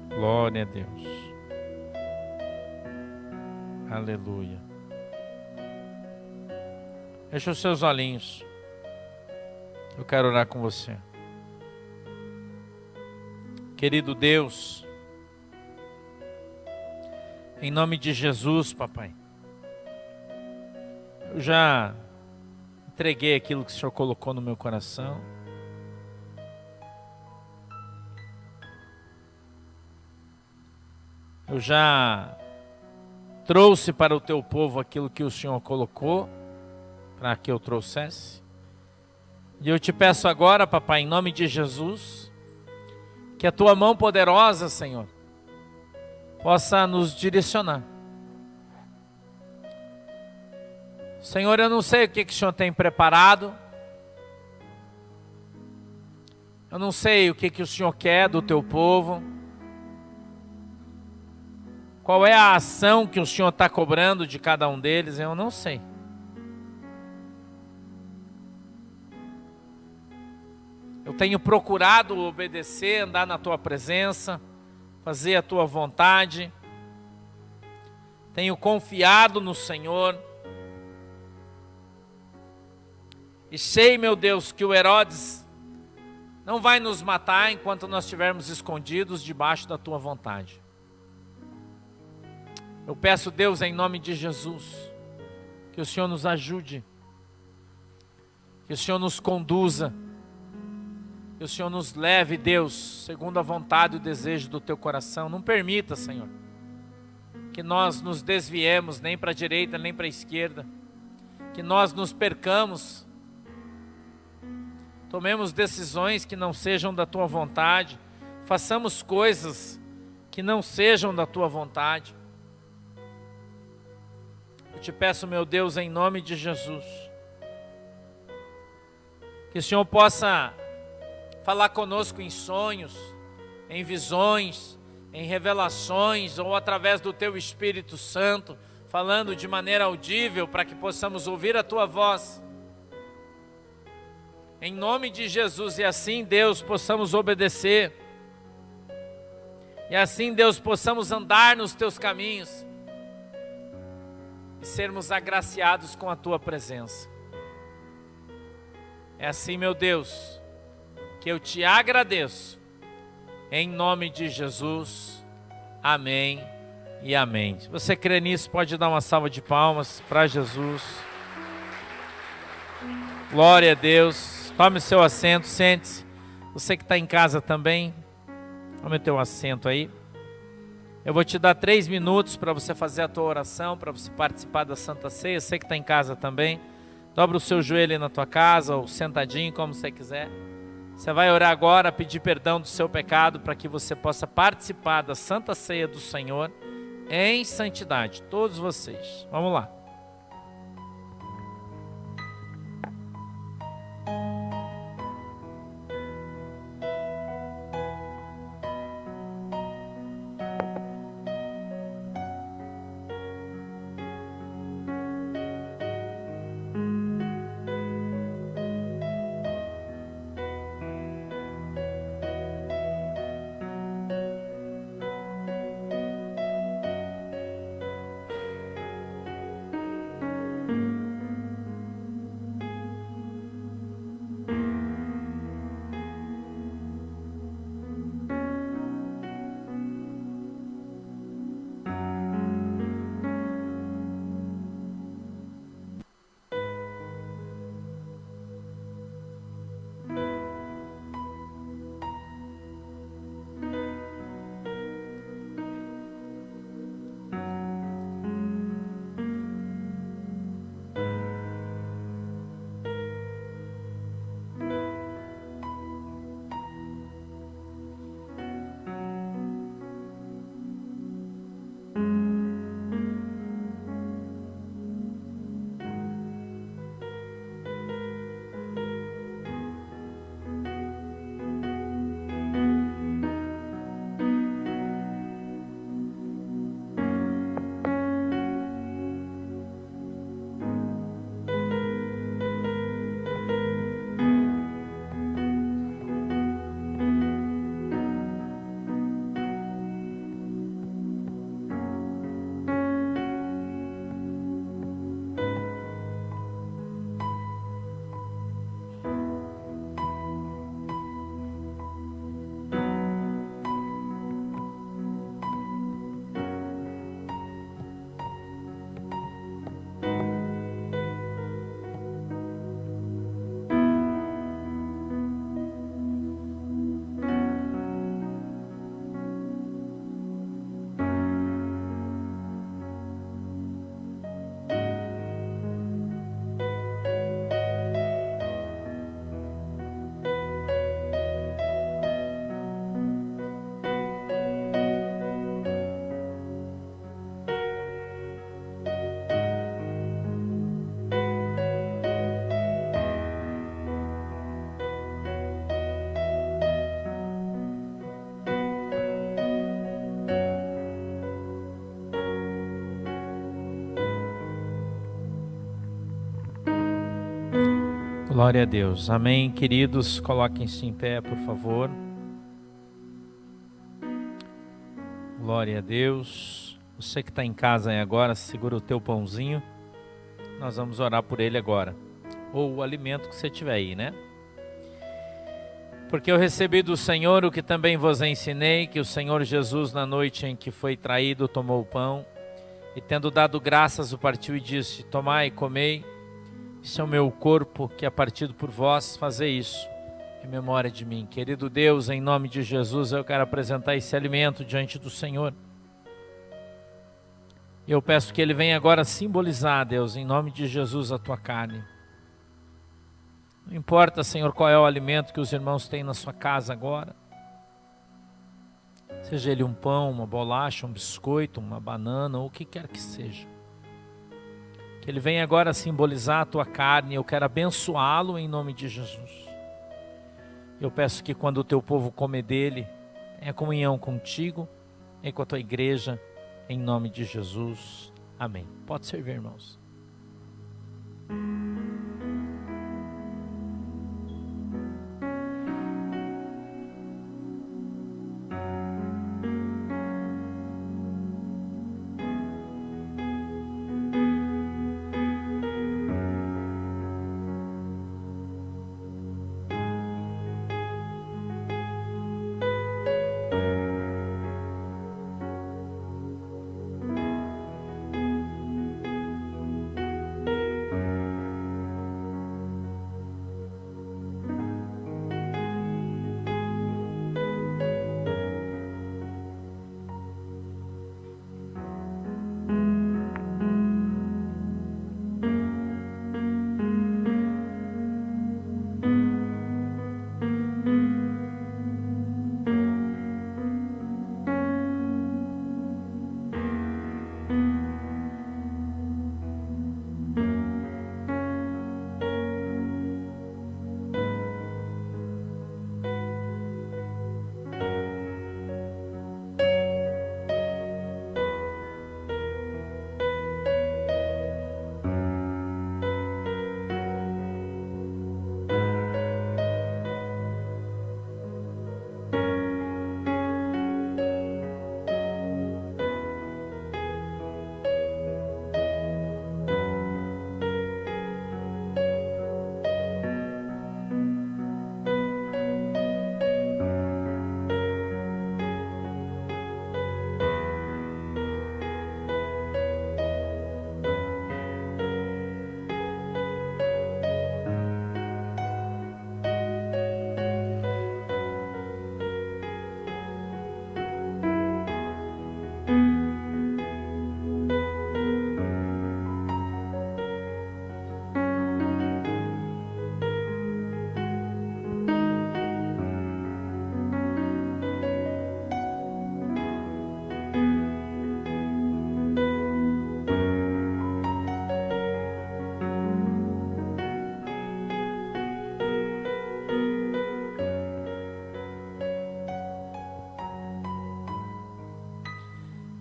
Glória a Deus. Aleluia. Feche os seus olhinhos. Eu quero orar com você. Querido Deus, em nome de Jesus, papai, eu já entreguei aquilo que o Senhor colocou no meu coração. Eu já trouxe para o teu povo aquilo que o Senhor colocou para que eu trouxesse. E eu te peço agora, papai, em nome de Jesus, que a tua mão poderosa, Senhor, possa nos direcionar. Senhor, eu não sei o que o Senhor tem preparado. Eu não sei o que o Senhor quer do teu povo. Qual é a ação que o Senhor está cobrando de cada um deles? Eu não sei. Eu tenho procurado obedecer, andar na tua presença, fazer a tua vontade. Tenho confiado no Senhor. E sei, meu Deus, que o Herodes não vai nos matar enquanto nós estivermos escondidos debaixo da tua vontade. Eu peço, Deus, em nome de Jesus, que o Senhor nos ajude, que o Senhor nos conduza, que o Senhor nos leve, Deus, segundo a vontade e o desejo do teu coração. Não permita, Senhor, que nós nos desviemos nem para a direita nem para a esquerda, que nós nos percamos, tomemos decisões que não sejam da tua vontade, façamos coisas que não sejam da tua vontade. Eu te peço, meu Deus, em nome de Jesus, que o Senhor possa falar conosco em sonhos, em visões, em revelações, ou através do teu Espírito Santo, falando de maneira audível, para que possamos ouvir a tua voz. Em nome de Jesus, e assim, Deus, possamos obedecer. E assim, Deus, possamos andar nos teus caminhos. E sermos agraciados com a tua presença. É assim, meu Deus, que eu te agradeço. Em nome de Jesus. Amém e amém. Se você crê nisso, pode dar uma salva de palmas para Jesus. Glória a Deus. Tome o seu assento, sente-se. Você que está em casa também, tome o teu assento aí. Eu vou te dar 3 minutos para você fazer a tua oração, para você participar da Santa Ceia. Você que está em casa também, dobra o seu joelho aí na tua casa, ou sentadinho, como você quiser. Você vai orar agora, pedir perdão do seu pecado, para que você possa participar da Santa Ceia do Senhor em santidade. Todos vocês. Vamos lá. Glória a Deus. Amém, queridos. Coloquem-se em pé, por favor. Glória a Deus. Você que está em casa aí agora, segura o teu pãozinho. Nós vamos orar por ele agora. Ou o alimento que você tiver aí, né? Porque eu recebi do Senhor o que também vos ensinei, que o Senhor Jesus, na noite em que foi traído, tomou o pão, e tendo dado graças, o partiu e disse: tomai e comei, isso é o meu corpo que é partido por vós, fazei isso em memória de mim. Querido Deus, em nome de Jesus, eu quero apresentar esse alimento diante do Senhor. Eu peço que ele venha agora simbolizar, Deus, em nome de Jesus, a tua carne. Não importa, Senhor, qual é o alimento que os irmãos têm na sua casa agora. Seja ele um pão, uma bolacha, um biscoito, uma banana, ou o que quer que seja. Que ele venha agora simbolizar a tua carne. Eu quero abençoá-lo em nome de Jesus. Eu peço que quando o teu povo comer dele, tenha comunhão contigo e com a tua igreja, em nome de Jesus. Amém. Pode servir, irmãos.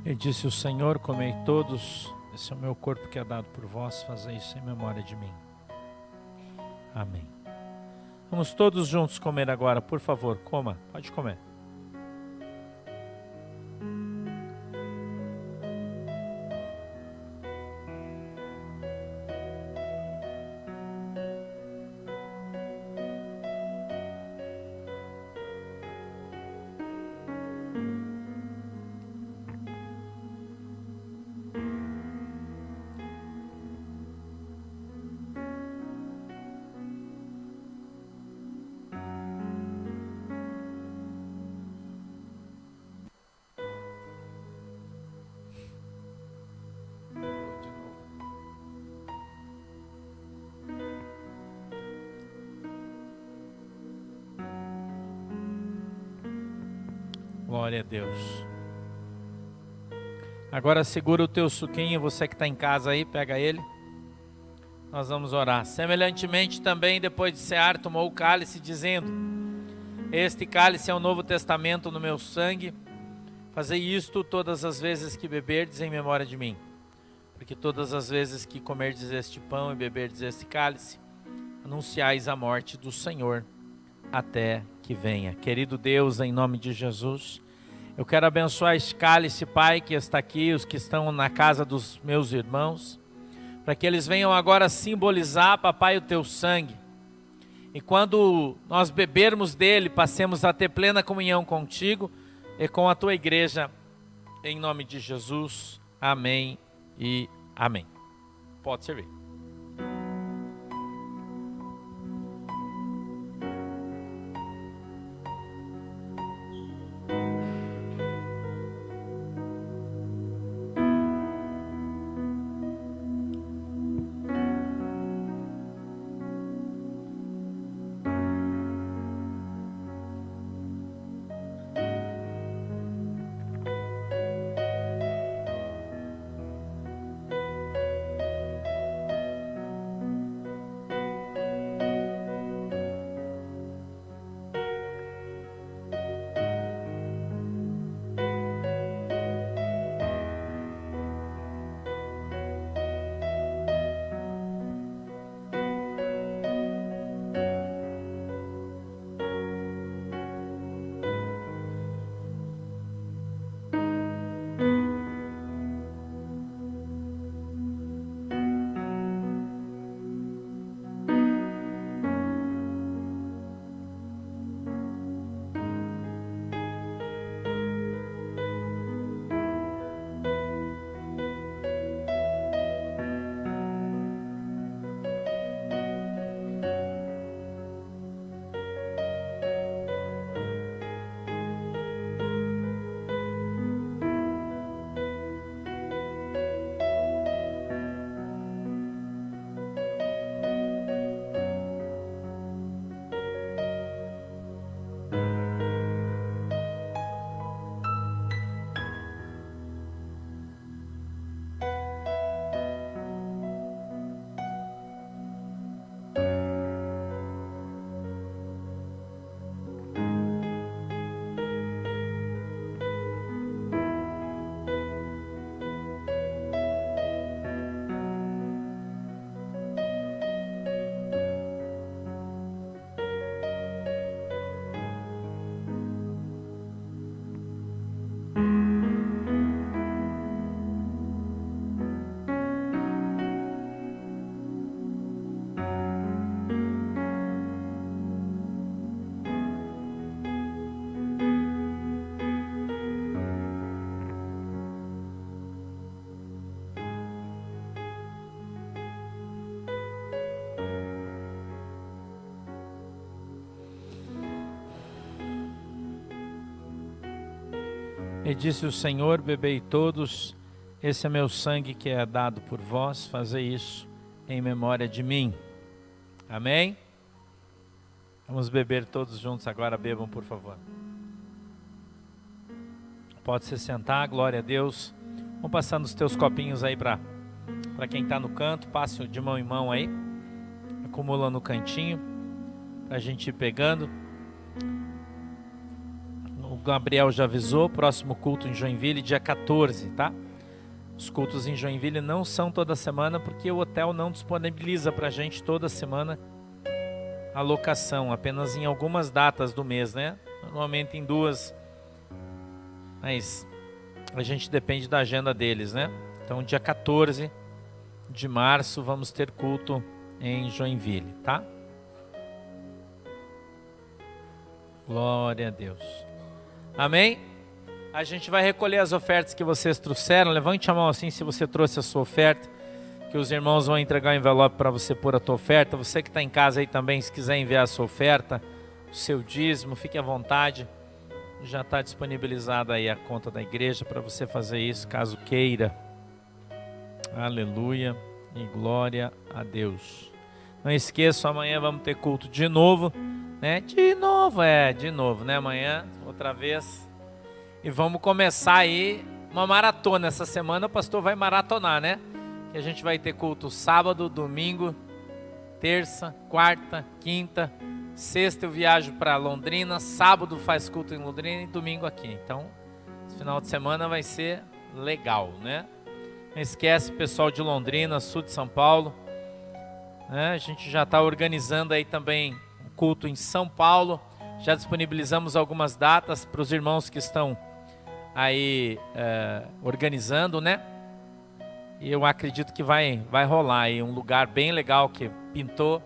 E disse o Senhor: comei todos, esse é o meu corpo que é dado por vós, fazei isso em memória de mim. Amém. Vamos todos juntos comer agora, por favor, coma, pode comer. Glória a Deus. Agora segura o teu suquinho, você que está em casa aí, pega ele. Nós vamos orar. Semelhantemente também, depois de cear, tomou o cálice, dizendo: este cálice é o novo testamento no meu sangue. Fazei isto todas as vezes que beberdes em memória de mim. Porque todas as vezes que comerdes este pão e beberdes este cálice, anunciais a morte do Senhor até que venha. Querido Deus, em nome de Jesus, eu quero abençoar este cálice, Pai, que está aqui, os que estão na casa dos meus irmãos, para que eles venham agora simbolizar, Papai, o teu sangue. E quando nós bebermos dele, passemos a ter plena comunhão contigo e com a tua igreja, em nome de Jesus. Amém e amém. Pode servir. E disse o Senhor: bebei todos, esse é meu sangue que é dado por vós, fazei isso em memória de mim. Amém? Vamos beber todos juntos agora, bebam por favor. Pode se sentar, glória a Deus. Vamos passando os teus copinhos aí para quem está no canto, passe de mão em mão aí, acumula no cantinho, para a gente ir pegando. Gabriel já avisou, próximo culto em Joinville, dia 14, tá? Os cultos em Joinville não são toda semana, porque o hotel não disponibiliza pra gente toda semana a locação, apenas em algumas datas do mês, né? Normalmente em 2, mas a gente depende da agenda deles, né? Então, dia 14 de março, vamos ter culto em Joinville, tá? Glória a Deus. Amém? A gente vai recolher as ofertas que vocês trouxeram. Levante a mão assim se você trouxe a sua oferta, que os irmãos vão entregar o envelope para você pôr a tua oferta. Você que está em casa aí também, se quiser enviar a sua oferta, o seu dízimo, fique à vontade. Já está disponibilizada aí a conta da igreja para você fazer isso, caso queira. Aleluia e glória a Deus. Não esqueça, amanhã vamos ter culto de novo, né? De novo, né? Amanhã, outra vez. E vamos começar aí uma maratona. Essa semana o pastor vai maratonar, né? Que a gente vai ter culto sábado, domingo, terça, quarta, quinta, sexta eu viajo para Londrina, sábado faz culto em Londrina e domingo aqui. Então, esse final de semana vai ser legal, né? Não esquece, pessoal de Londrina, sul de São Paulo, né? A gente já está organizando aí também um culto em São Paulo. Já disponibilizamos algumas datas para os irmãos que estão aí organizando, né? E eu acredito que vai rolar aí um lugar bem legal que pintou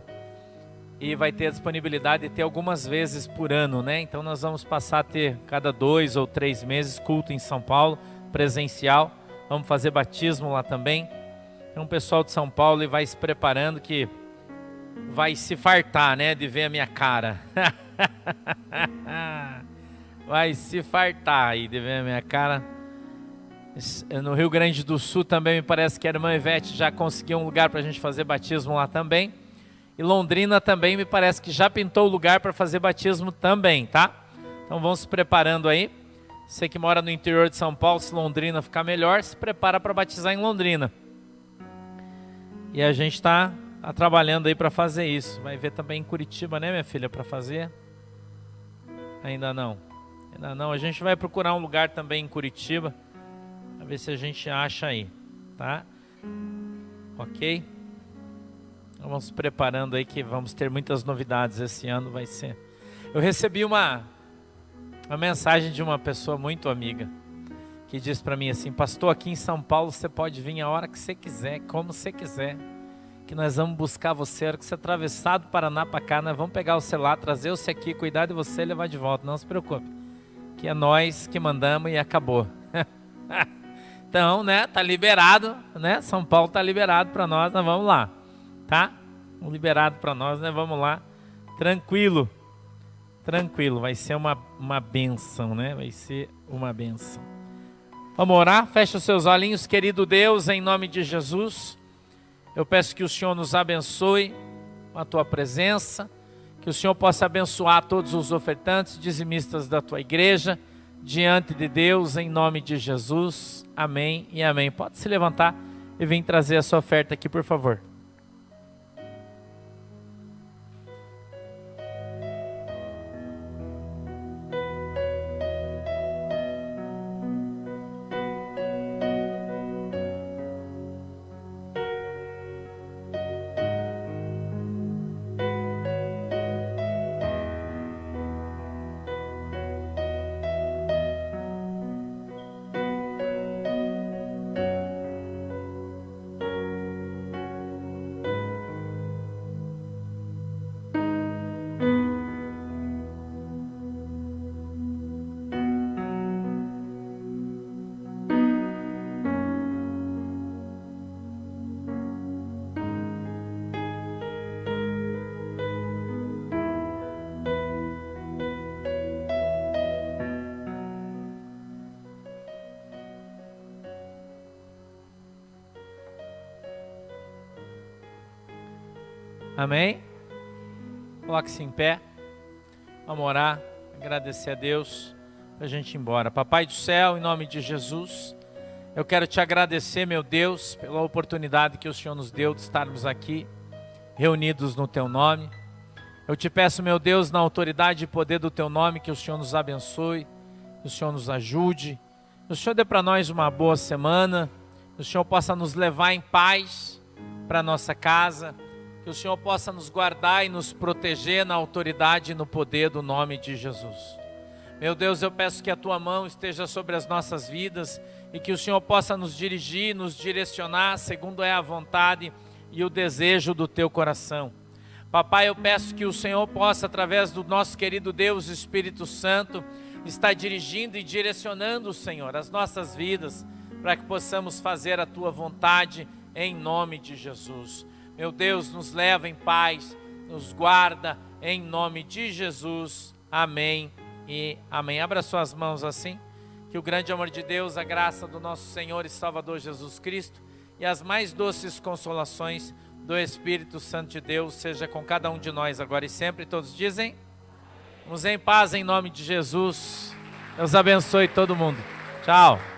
e vai ter a disponibilidade de ter algumas vezes por ano, né? Então nós vamos passar a ter cada 2 ou 3 meses culto em São Paulo, presencial. Vamos fazer batismo lá também. Então o pessoal de São Paulo vai se preparando que vai se fartar, né? De ver a minha cara. Vai se fartar aí de ver a minha cara. No Rio Grande do Sul também me parece que a irmã Ivete já conseguiu um lugar para a gente fazer batismo lá também. E Londrina também me parece que já pintou o lugar para fazer batismo também, tá? Então vamos se preparando aí. Você que mora no interior de São Paulo, se Londrina ficar melhor, se prepara para batizar em Londrina. E a gente está trabalhando aí para fazer isso. Vai ver também em Curitiba, né, minha filha, para fazer? Ainda não. Ainda não. A gente vai procurar um lugar também em Curitiba, para ver se a gente acha aí, tá? Ok? Vamos se preparando aí que vamos ter muitas novidades esse ano, vai ser. Eu recebi uma mensagem de uma pessoa muito amiga, que disse para mim assim: pastor, aqui em São Paulo você pode vir a hora que você quiser, como você quiser, que nós vamos buscar você, a hora que você atravessar do Paraná para cá, nós vamos pegar você lá, trazer você aqui, cuidar de você e levar de volta, não se preocupe, que é nós que mandamos e acabou. Então, né, tá liberado, né, São Paulo tá liberado para nós vamos lá, tá? Liberado para nós, né, vamos lá, tranquilo, vai ser uma bênção, né, vai ser uma bênção. Vamos orar, fecha os seus olhinhos, querido Deus, em nome de Jesus, eu peço que o Senhor nos abençoe com a Tua presença, que o Senhor possa abençoar todos os ofertantes, dizimistas da Tua igreja, diante de Deus, em nome de Jesus, amém e amém. Pode se levantar e vir trazer a sua oferta aqui, por favor. Amém? Coloque-se em pé. Vamos orar, agradecer a Deus para a gente ir embora. Papai do céu, em nome de Jesus, eu quero te agradecer, meu Deus, pela oportunidade que o Senhor nos deu de estarmos aqui, reunidos no Teu nome. Eu te peço, meu Deus, na autoridade e poder do Teu nome, que o Senhor nos abençoe, que o Senhor nos ajude, que o Senhor dê para nós uma boa semana, que o Senhor possa nos levar em paz para nossa casa, que o Senhor possa nos guardar e nos proteger na autoridade e no poder do nome de Jesus. Meu Deus, eu peço que a Tua mão esteja sobre as nossas vidas e que o Senhor possa nos dirigir, nos direcionar segundo é a vontade e o desejo do Teu coração. Papai, eu peço que o Senhor possa, através do nosso querido Deus, Espírito Santo, estar dirigindo e direcionando, Senhor, as nossas vidas, para que possamos fazer a Tua vontade em nome de Jesus. Meu Deus, nos leva em paz, nos guarda em nome de Jesus. Amém e amém. Abra suas mãos assim, que o grande amor de Deus, a graça do nosso Senhor e Salvador Jesus Cristo e as mais doces consolações do Espírito Santo de Deus seja com cada um de nós agora e sempre. Todos dizem? Vamos em paz em nome de Jesus. Deus abençoe todo mundo. Tchau.